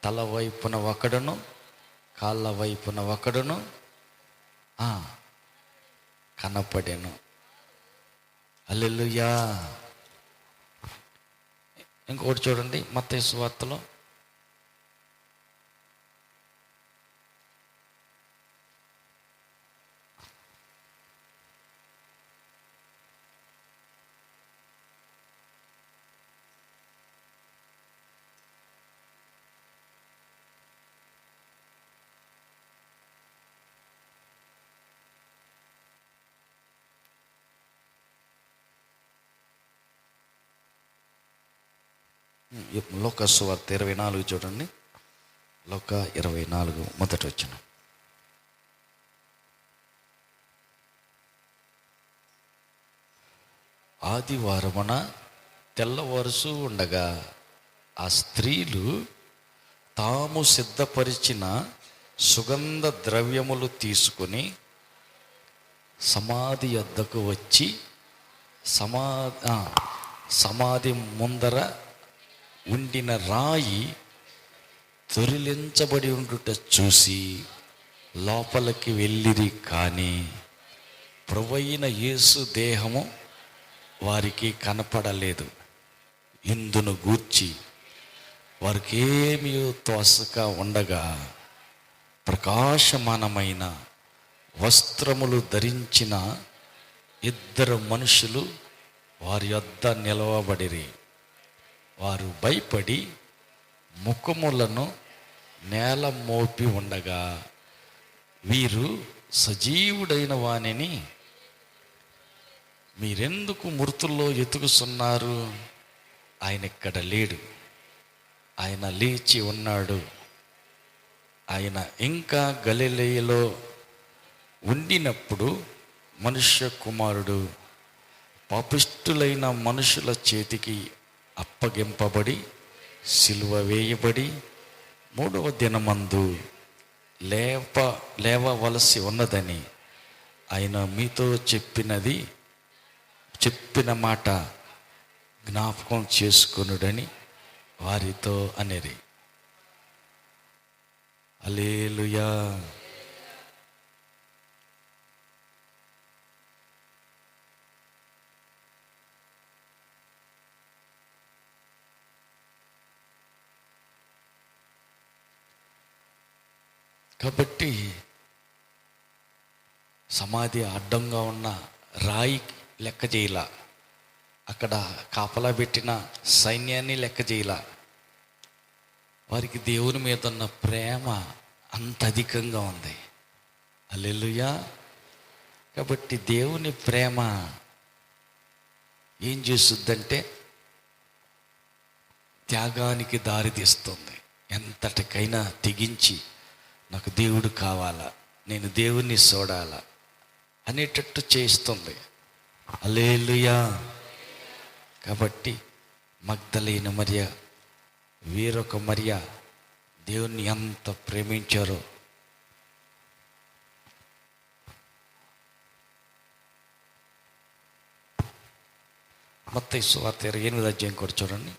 తల వైపున ఒకడును కాళ్ళ వైపున ఒకడును కనపడెను. హల్లెలూయా. ఇంకొకటి చూడండి, మత్తయి సువార్తలో లూకా సువార్త 24 చూడండి. లూకా 24 మొదటి వచనం. ఆదివారమున తెల్లవరుసు ఉండగా ఆ స్త్రీలు తాము సిద్ధపరిచిన సుగంధ ద్రవ్యములు తీసుకుని సమాధి వద్దకు వచ్చి సమాధి ముందర ఉండిన రాయి తొరిలించబడి ఉండుట చూసి లోపలికి వెళ్ళిరి. కానీ ప్రభువైన యేసు దేహము వారికి కనపడలేదు. ఇందును గూర్చి వారికి ఏమీ తోసక ఉండగా ప్రకాశమానమైన వస్త్రములు ధరించిన 2 మనుషులు వారి యొద్ద నిలవబడిరి. వారు భయపడి ముఖములను నేల మోపి ఉండగా, వీరు సజీవుడైన వానిని మీరెందుకు మృతుల్లో ఎతుకుతున్నారు? ఆయన ఇక్కడ లేడు, ఆయన లేచి ఉన్నాడు. ఆయన ఇంకా గలిలయలో ఉండినప్పుడు మనుష్య కుమారుడు పాపిష్టులైన మనుషుల చేతికి అప్పగింపబడి సిలువ వేయబడి 3వ దినమందు లేవవలసి ఉన్నదని ఆయన మీతో చెప్పిన మాట జ్ఞాపకం చేసుకొనుడని వారితో అనిరి. హల్లెలూయా. కాబట్టి సమాధి అడ్డంగా ఉన్న రాయి లెక్క చేయలా, అక్కడ కాపలా పెట్టిన సైన్యాన్ని లెక్క చేయలా. వారికి దేవుని మీద ఉన్న ప్రేమ అంత అధికంగా ఉంది. హల్లెలూయా. కాబట్టి దేవుని ప్రేమ ఏం చేస్తుందంటే త్యాగానికి దారి తీస్తుంది. ఎంతటికైనా తెగించి నాకు దేవుడు కావాలా, నేను దేవుణ్ణి చూడాలా అనేటట్టు చేస్తుంది. హల్లెలూయా. కాబట్టి మగ్దలేన మరియ, వేరొక మరియ దేవుణ్ణి ఎంత ప్రేమించారో. మత్తయి సువార్త 28వ అధ్యాయం కూడా చూడండి.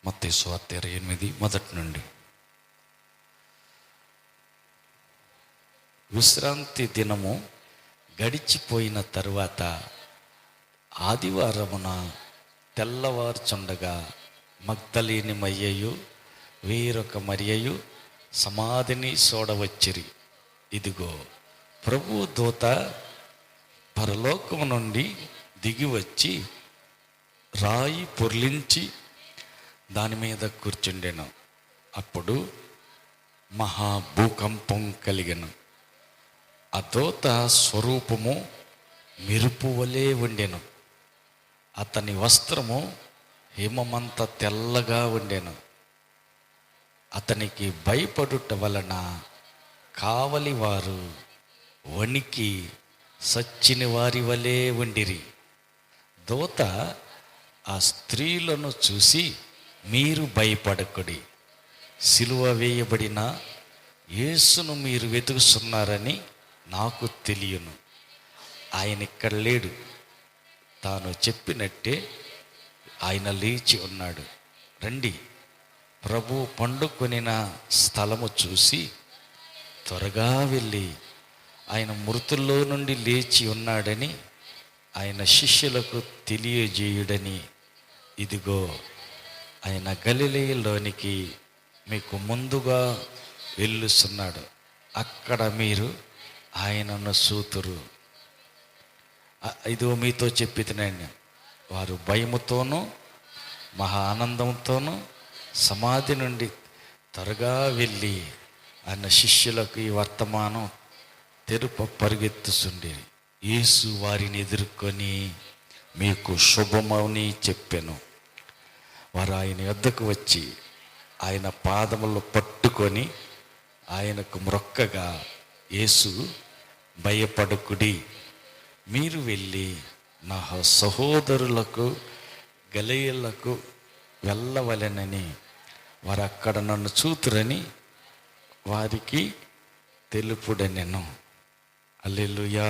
మత్తయి సువార్త 28 మొదటి నుండి. విశ్రాంతి దినము గడిచిపోయిన తరువాత ఆదివారమున తెల్లవారుచుండగా మగ్దలేని మరియయు వేరొక మరియయు సమాధిని చూడవచ్చిరి. ఇదిగో, ప్రభు దూత పరలోకము నుండి దిగి వచ్చి రాయి పొర్లించి దాని మీద కూర్చుండెను. అప్పుడు మహాభూకంపం కలిగెను. ఆ దూత స్వరూపము మెరుపు వలె ఉండెను. అతని వస్త్రము హిమమంత తెల్లగా ఉండెను. అతనికి భయపడుట వలన కావలి వారు వణికి సచ్చిన వారి వలె ఉండిరి. దూత ఆ స్త్రీలను చూసి, మీరు భయపడకుడి, సిలువ వేయబడిన యేసును మీరు వెతుకుతున్నారని నాకు తెలియను. ఆయన ఇక్కడ లేడు, తాను చెప్పినట్టే ఆయన లేచి ఉన్నాడు. రండి, ప్రభు పండుకొనిన స్థలము చూసి త్వరగా వెళ్ళి ఆయన మృతుల్లో నుండి లేచి ఉన్నాడని ఆయన శిష్యులకు తెలియజేయుడని, ఇదిగో ఆయన గలిలయలోనికి మీకు ముందుగా వెళ్ళుస్తున్నాడు, అక్కడ మీరు ఆయనను చూతురు. ఇదిగో మీతో చెప్పితేనండి. వారు భయముతోనూ మహా ఆనందంతోనూ సమాధి నుండి త్వరగా వెళ్ళి ఆయన శిష్యులకు ఈ వర్తమానం పరుగెత్తుచుండేది. యేసు వారిని ఎదుర్కొని, మీకు శుభమని చెప్పెను. వారు ఆయన వద్దకు వచ్చి ఆయన పాదములు పట్టుకొని ఆయనకు మ్రొక్కగా, యేసు భయపడకుడి, మీరు వెళ్ళి నా సహోదరులకు గలిలయకు వెళ్ళవలెనని, వారు అక్కడ నన్ను చూతురని వారికి తెలుపుడనెను. హల్లెలూయా,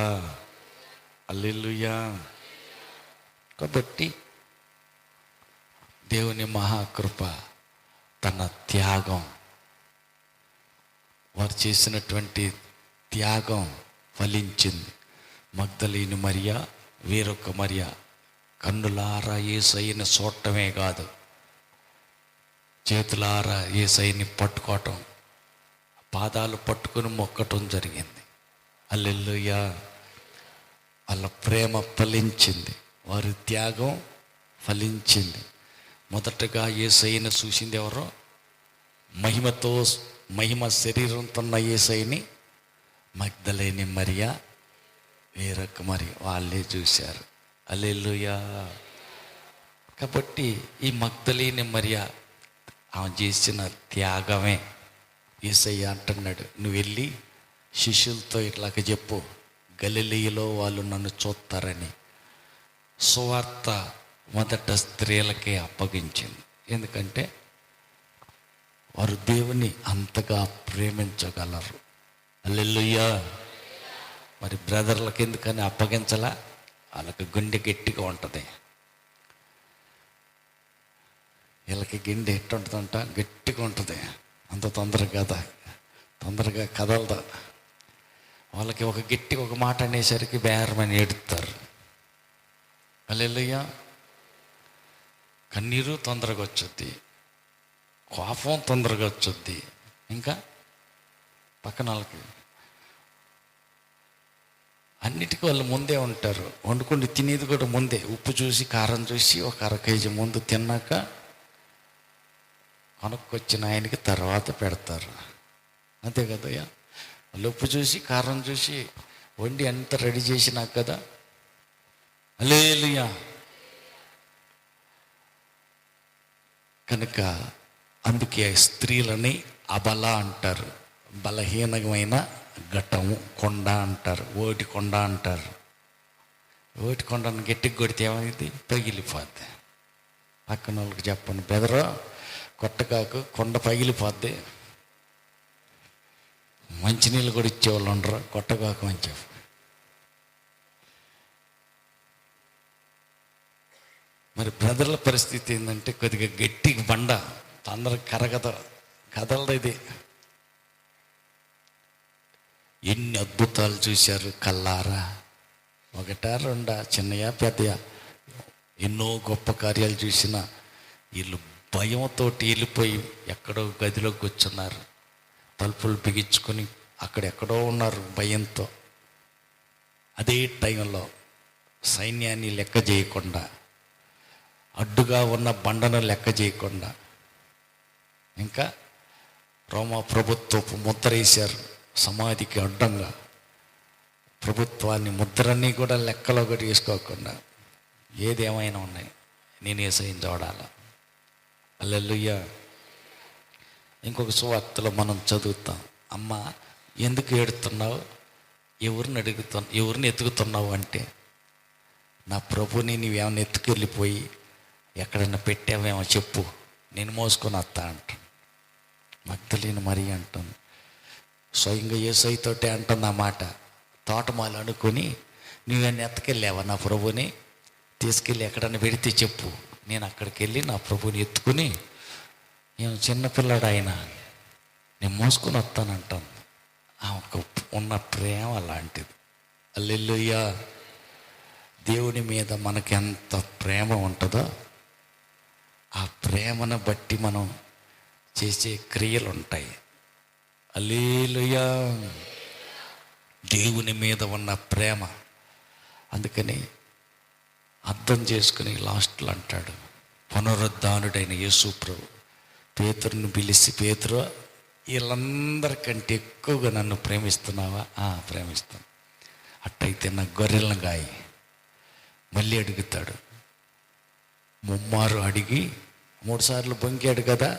హల్లెలూయా. కాబట్టి దేవుని మహాకృప, తన త్యాగం, వారు చేసినటువంటి త్యాగం ఫలించింది. మగ్దలేని మరియా, వేరొక మరియా కన్నులారా యేసయ్యని చూడటమే కాదు, చేతులారా యేసయ్యని పట్టుకోవటం, పాదాలు పట్టుకుని మొక్కటం జరిగింది. హల్లెలూయా. వాళ్ళ ప్రేమ ఫలించింది, వారి త్యాగం ఫలించింది. మొదటగా యేసయ్యని చూసింది ఎవరో? మహిమ శరీరంతో ఉన్న యేసయ్యని మగ్దలేని మరియా, వేరొక మరి వాళ్ళే చూశారు. హల్లెలూయా. కాబట్టి ఈ మగ్దలేని మరియా ఆమె చేసిన త్యాగమే యేసయ్య అంటున్నాడు, నువ్వు వెళ్ళి శిష్యులతో ఇట్లాగ చెప్పు, గలిలయలో వాళ్ళు నన్ను చూస్తారని. సువార్త మొదట స్త్రీలకే అప్పగించింది. ఎందుకంటే వారు దేవుని అంతగా ప్రేమించగలరు. హల్లెలూయా. మరి బ్రదర్లకు ఎందుకని అప్పగించలా? వాళ్ళకి గుండె గట్టిగా ఉంటుంది. వీళ్ళకి గుండె ఎట్టుంటుందంట, గట్టిగా ఉంటుంది. అంత తొందరగా కదలదు. వాళ్ళకి ఒక గట్టి ఒక మాట అనేసరికి బేరమని ఏడుస్తారు. హల్లెలూయా. కన్నీరు తొందరగా వచ్చుద్ది, కోపం తొందరగా వచ్చుద్ది. ఇంకా పక్కన వాళ్ళకి అన్నిటికీ వాళ్ళు ముందే ఉంటారు. వండుకొని తినేది కూడా ముందే, ఉప్పు చూసి కారం చూసి ఒక 1/2 కేజీ ముందు తిన్నాక కొనుక్కొచ్చిన ఆయనకి తర్వాత పెడతారు. అంతే కదయ్యా. వాళ్ళు ఉప్పు చూసి కారం చూసి వండి అంత రెడీ చేసినాక కదా. హల్లెలూయా. కనుక అందుకే స్త్రీలని అబల అంటారు, బలహీనమైన ఘటము, కొండ అంటారు, ఓటి కొండ అంటారు. ఓటి కొండను గట్టికి కొడితే ఏమైంది? పగిలిపోద్ది. పక్కన వాళ్ళకి చెప్పండి, బెదరో కొట్టకాకు, కొండ పగిలిపోద్ది. మంచినీళ్ళు కూడా ఇచ్చేవాళ్ళు ఉండరు, కొట్టకాకు అని చెప్పు. మరి బ్రదర్ల పరిస్థితి ఏంటంటే కొద్దిగా గట్టి బండ, తొందరగా కదలదు ఇది. ఎన్ని అద్భుతాలు చూశారు కల్లారా, ఒకటా రెండా, చిన్నయా పెద్దయా, ఎన్నో గొప్ప కార్యాలు చూసిన వీళ్ళు భయంతో వెళ్ళిపోయి ఎక్కడో గదిలో కూర్చున్నారు, తలుపులు బిగించుకొని అక్కడెక్కడో ఉన్నారు భయంతో. అదే టైంలో సైన్యాన్ని లెక్క చేయకుండా అడ్డుగా ఉన్న బండను లెక్క చేయకుండా, ఇంకా రోమా ప్రభుత్వపు ముద్ర వేశారు సమాధికి అడ్డంగా. ప్రభుత్వాన్ని ముద్రని కూడా లెక్కలో ఒకటి వేసుకోకుండా ఏదేమైనా ఉన్నాయి, నేను యేసయ్యని చూడాలా. హల్లెలూయా. ఇంకొక సువార్తలో మనం చదువుతాం, అమ్మ ఎందుకు ఏడుతున్నావు, ఎవరిని ఎత్తుకుతున్నావు అంటే, నా ప్రభుని నీవేమైనా ఎత్తుకెళ్ళిపోయి ఎక్కడన్నా పెట్టావేమో చెప్పు, నేను మోసుకొని వస్తా అంట. మగ్దలేని మరి అంటుంది, స్వయంగా యేసయ్యతోటే అంటుంది ఆ మాట. తోటమాలు అనుకొని నువ్వేమైనా ఎత్తుకెళ్ళావా నా ప్రభుని, తీసుకెళ్ళి ఎక్కడన్నా పెడితే చెప్పు, నేను అక్కడికి వెళ్ళి నా ప్రభుని ఎత్తుకుని, నేను చిన్నపిల్లాడు ఆయన, నేను మోసుకొని వస్తానంటాను. ఆమెకు ఉన్న ప్రేమ అలాంటిది. హల్లెలూయా. దేవుని మీద మనకి ఎంత ప్రేమ ఉంటుందో ఆ ప్రేమను బట్టి మనం చేసే క్రియలు ఉంటాయి. హల్లెలూయా. దేవుని మీద ఉన్న ప్రేమ. అందుకని అర్థం చేసుకుని లాస్ట్లో అంటాడు, పునరుద్ధానుడైన యేసు ప్రభు పేతురుని పిలిచి, పేతురు వీళ్ళందరికంటే ఎక్కువగా నన్ను ప్రేమిస్తున్నావా? ప్రేమిస్తాను. అట్టయితే నా గొర్రెలను గాయి. మళ్ళీ అడుగుతాడు, ముమ్మారు అడిగి 3 సార్లు బొంకాడు కదా,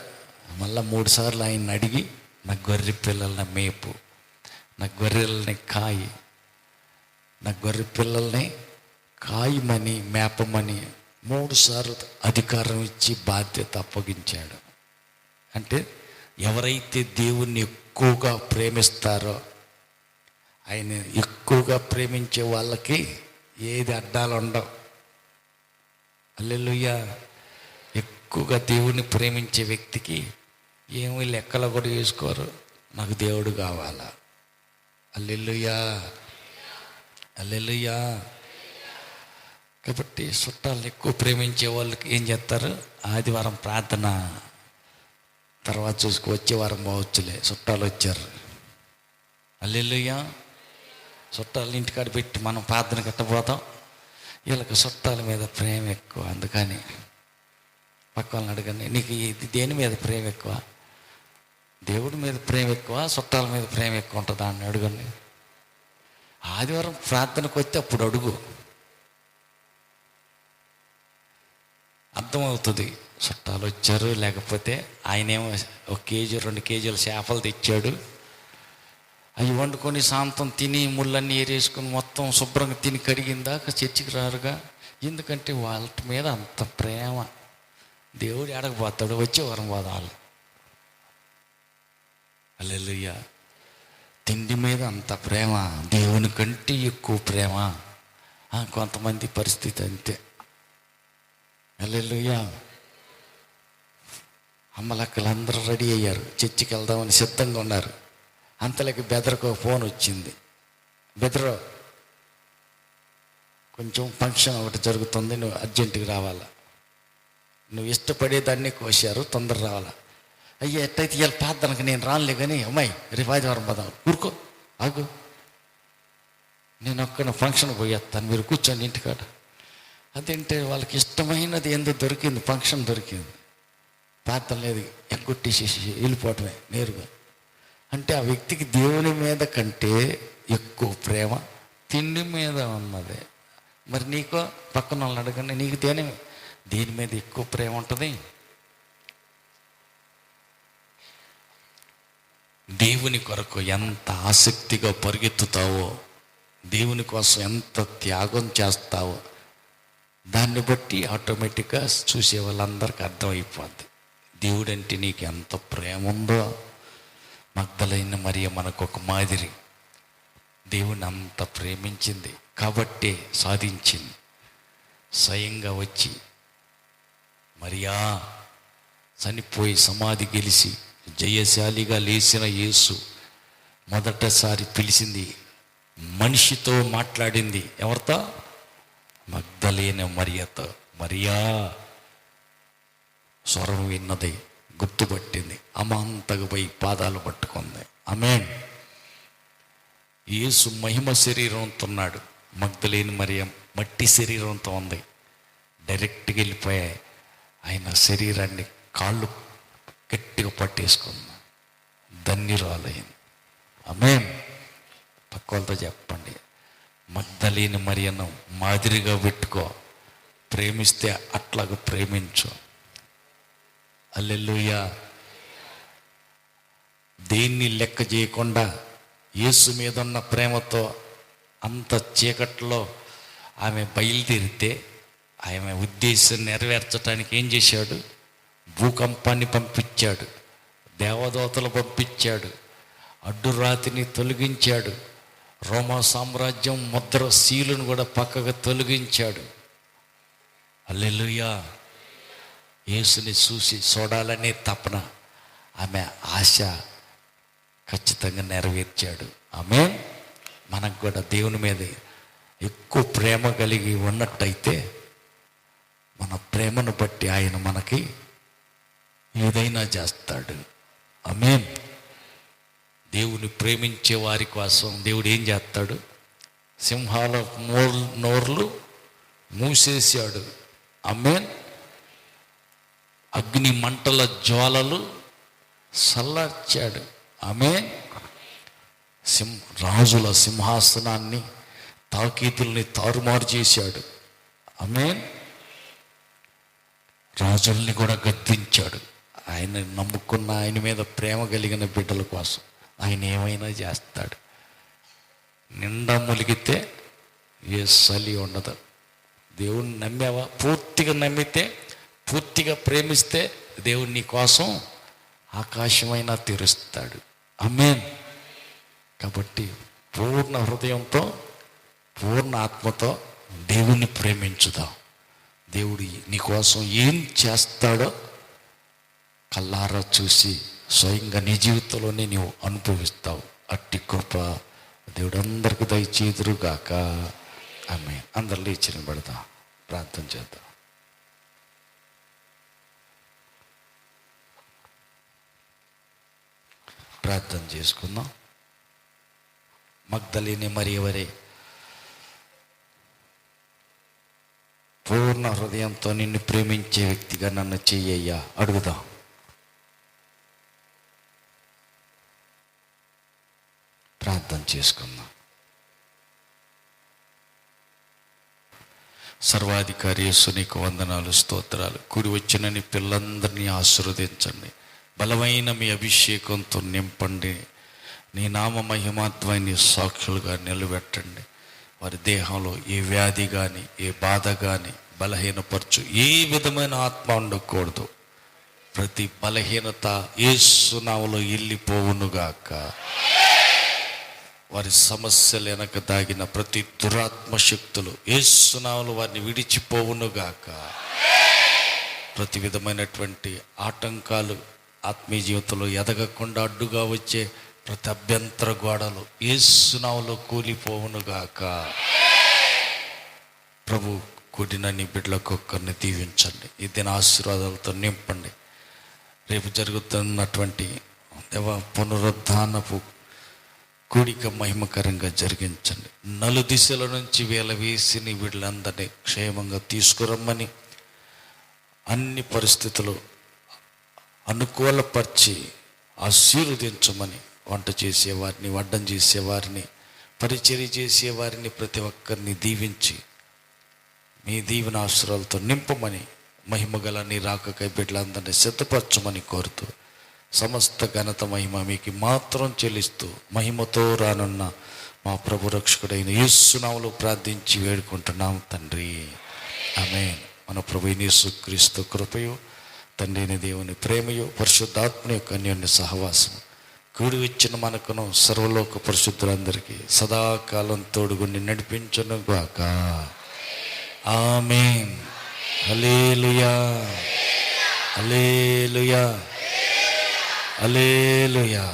మళ్ళీ 3 సార్లు ఆయన్ని అడిగి, నా గొర్రె పిల్లల్ని మేపు, నా గొర్రెల్ని కాయి, నా గొర్రె పిల్లల్ని కాయమని మేపమని 3 సార్లు అధికారం ఇచ్చి బాధ్యత అప్పగించాడు. అంటే ఎవరైతే దేవుణ్ణి ఎక్కువగా ప్రేమిస్తారో, ఆయన ఎక్కువగా ప్రేమించే వాళ్ళకి ఏది అడ్డాలు ఉండవు. హల్లెలూయా. ఎక్కువగా దేవుణ్ణి ప్రేమించే వ్యక్తికి ఏమీ లెక్కలు కూడా వేసుకోరు, నాకు దేవుడు కావాలా. హల్లెలూయా. హల్లెలూయా. కాబట్టి చుట్టాలను ఎక్కువ ప్రేమించే వాళ్ళకి ఏం చేస్తారు, ఆదివారం ప్రార్థన తర్వాత చూసుకు వచ్చే వారం పోవచ్చులే, చుట్టాలు వచ్చారు. హల్లెలూయా. చుట్టాలు ఇంటికాడ పెట్టి మనం ప్రార్థన కట్టబోతాం. వీళ్ళకి చుట్టాల మీద ప్రేమ ఎక్కువ. అందుకని పక్క వాళ్ళని అడగండి, నీకు ఇది దేని మీద ప్రేమ ఎక్కువ? దేవుడి మీద ప్రేమ ఎక్కువ, చుట్టాల మీద ప్రేమ ఎక్కువ ఉంటుందా అని అడగండి. ఆదివారం ప్రార్థనకు వస్తే అప్పుడు అడుగు, అర్థమవుతుంది. చుట్టాలు వచ్చారు, లేకపోతే ఆయనేమో 1 కేజీ 2 కేజీల చేపలు తెచ్చాడు, అవి వండుకొని సాంతం తిని ముళ్ళన్నీ ఏరేసుకొని మొత్తం శుభ్రంగా తిని కడిగిందాక చర్చికి రారుగా. ఎందుకంటే వాళ్ళ మీద అంత ప్రేమ. దేవుడు ఎడకపోతాడు, వచ్చే వారం పోదాలు. హల్లెలూయా. తిండి మీద అంత ప్రేమ, దేవుని కంటే ఎక్కువ ప్రేమ. కొంతమంది పరిస్థితి అంతే. హల్లెలూయా. అమ్మలక్కలందరూ రెడీ అయ్యారు, చర్చికి వెళ్దామని సిద్ధంగా ఉన్నారు. అంతలోకి బెదరకు ఫోన్ వచ్చింది, బెదరు కొంచెం ఫంక్షన్ ఒకటి జరుగుతుంది, నువ్వు అర్జెంటుగా రావాలా, నువ్వు ఇష్టపడేదాన్ని కోసారు, తొందర రావాలా. అయ్యా ఎట్టయితే ఇవాళ ప్రార్థనకు నేను రానులే కానీ, అమ్మాయి రేపు ఆదివారం పదాం. ఊరుకో, ఆగు, నేను ఒక్క ఫంక్షన్ పోయేస్తాను, మీరు కూర్చోండి ఇంటికాడ. అదేంటే వాళ్ళకి ఇష్టమైనది ఏందో దొరికింది, ఫంక్షన్ దొరికింది, ప్రార్థన లేదు, ఎగ్గొట్టేసేసి వెళ్ళిపోవటమే నేరుగా. అంటే ఆ వ్యక్తికి దేవుని మీద కంటే ఎక్కువ ప్రేమ తిండి మీద ఉన్నది. మరి నీకో పక్కన వాళ్ళని అడగండి, నీకు దేని మీద ఎక్కువ ప్రేమ ఉంటుంది? దేవుని కొరకు ఎంత ఆసక్తిగా పరిగెత్తుతావో, దేవుని కోసం ఎంత త్యాగం చేస్తావో, దాన్ని బట్టి ఆటోమేటిక్గా చూసే వాళ్ళందరికీ అర్థమైపోద్ది దేవుడంటే నీకు ఎంత ప్రేమ ఉందో. మగ్దలైన మరియ మనకు ఒక మాదిరి. దేవుని అంత ప్రేమించింది కాబట్టి సాధించింది. స్వయంగా వచ్చి మరియా చనిపోయి సమాధి గెలిచి జయశాలిగా లేచిన యేసు మొదటిసారి పిలిచింది, మనిషితో మాట్లాడింది ఎవరితో? మగ్దలేన మరియతో. మరియా స్వరం విన్నది, గుర్తుపట్టింది, అమాంతగా పోయి పాదాలు పట్టుకుంది. ఆమేన్. యేసు మహిమ శరీరంతో ఉన్నాడు, మగ్దలేని మరియ మట్టి శరీరంతో ఉంది. డైరెక్ట్గా వెళ్ళిపోయాయి. ఆయన శరీరాన్ని కాళ్ళు గట్టిగా పట్టేసుకున్నా, ధన్యురాలైంది. ఆమేన్. పక్కలతో చెప్పండి, మగ్దలేని మరియను మాదిరిగా పెట్టుకో, ప్రేమిస్తే అట్లాగా ప్రేమించు. హల్లెలూయా. దేన్ని లెక్క చేయకుండా యేసు మీద ఉన్న ప్రేమతో అంత చీకట్లో ఆమె బయలుదేరితే ఆమె ఉద్దేశం నెరవేర్చడానికి ఏం చేశాడు? భూకంపాన్ని పంపించాడు, దేవదూతలు పంపించాడు, అడ్డురాతిని తొలగించాడు, రోమా సామ్రాజ్యం ముద్ర శీలును కూడా పక్కకు తొలగించాడు. హల్లెలూయా. యేసుని చూడాలనే తపన, ఆమె ఆశ ఖచ్చితంగా నెరవేర్చాడు. ఆమేన్. మనకు కూడా దేవుని మీద ఎక్కువ ప్రేమ కలిగి ఉన్నట్టయితే మన ప్రేమను బట్టి ఆయన మనకి ఏదైనా చేస్తాడు. ఆమేన్. దేవుని ప్రేమించే వారి కోసం దేవుడు ఏం చేస్తాడు? సింహాల నోర్లు మూసేశాడు. ఆమేన్. అగ్ని మంటల జ్వాలలు చల్లార్చాడు. ఆమేన్. రాజుల సింహాసనాన్ని, తాకీతుల్ని తారుమారు చేశాడు. ఆమేన్. రాజుల్ని కూడా గద్దించాడు. ఆయన నమ్ముకున్న, ఆయన మీద ప్రేమ కలిగిన బిడ్డల కోసం ఆయన ఏమైనా చేస్తాడు. నిండా ములిగితే ఏ చలి ఉండదు. దేవుణ్ణి నమ్మావా? పూర్తిగా నమ్మితే, పూర్తిగా ప్రేమిస్తే దేవుడు నీ కోసం ఆకాశమైనా తెరుస్తాడు. ఆమేన్. కాబట్టి పూర్ణ హృదయంతో, పూర్ణ ఆత్మతో దేవుణ్ణి ప్రేమించుదాం. దేవుడు నీ కోసం ఏం చేస్తాడో కల్లారా చూసి స్వయంగా నీ జీవితంలోనే నీవు అనుభవిస్తావు. అట్టి కృప దేవుడు అందరికీ దయచేదురుగాక. ఆమేన్. అందరు లేచి నిలబడదాం, ప్రార్థన చేద్దాం. ప్రార్థన చేసుకుందాం. మగ్దలేని మరియవరే పూర్ణ హృదయంతో నిన్ను ప్రేమించే వ్యక్తిగా నన్ను చెయ్యయ్యా అడుగుదాం. ప్రార్థన చేసుకుందాం. సర్వాధికారి యేసు నీకు వందనాలు, స్తోత్రాలు. కూడి వచ్చిన నీ పిల్లలందరినీ ఆశీర్వదించండి. బలమైన మీ అభిషేకంతో నింపండి. నీ నామ మహిమాత్వాన్ని సాక్షులుగా నిలబెట్టండి. వారి దేహంలో ఏ వ్యాధి కానీ, ఏ బాధ కానీ, బలహీనపరచు ఏ విధమైన ఆత్మ ఉండకూడదు. ప్రతి బలహీనత యేసు నామములో వెళ్ళిపోవునుగాక. వారి సమస్యలు వెనక దాగిన ప్రతి దురాత్మ శక్తులు యేసు నామములో వారిని విడిచిపోవునుగాక. ప్రతి విధమైనటువంటి ఆటంకాలు ఆత్మీయ జీవితంలో ఎదగకుండా అడ్డుగా వచ్చే ప్రతి అభ్యంతర గోడలు యేసు నామములో కూలిపోవునుగాక. ప్రభు, కూడిన నీ బిడ్డలకు ఒక్కరిని దీవించండి. ఈ దిన ఆశీర్వాదాలతో నింపండి. రేపు జరుగుతున్నటువంటి పునరుద్ధానపు కూడిక మహిమకరంగా జరిగించండి. నలుదిశల నుంచి వేల వేసి నీ వీళ్ళందరినీ క్షేమంగా తీసుకురమ్మని, అన్ని పరిస్థితులు అనుకూలపరిచి ఆశీర్వదించమని, వంట చేసేవారిని, వడ్డం చేసేవారిని, పరిచర్య చేసేవారిని ప్రతి ఒక్కరిని దీవించి మీ దీవెన ఆశీర్వాదాలతో నింపమని, మహిమగల నీ రాకకై బిడ్డలందరినీ సిద్ధపరచమని కోరుతూ, సమస్త ఘనత మహిమ మీకు మాత్రం చెల్లిస్తూ, మహిమతో రానున్న మా ప్రభు రక్షకుడైన యేసు నామములో ప్రార్థించి వేడుకుంటున్నాం తండ్రి. ఆమేన్. మన ప్రభు యేసుక్రీస్తు కృపయు, తండ్రి అయిన దేవుని ప్రేమయు, పరిశుద్ధాత్మ యొక్క అన్యోన్య సహవాసము కూడి వచ్చిన మనకును సర్వలోక పరిశుద్ధులందరికీ సదాకాలం తోడుగుండి నడిపించును గాక. ఆమేన్. హల్లెలూయా, హల్లెలూయా, హల్లెలూయా.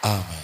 ఆమేన్.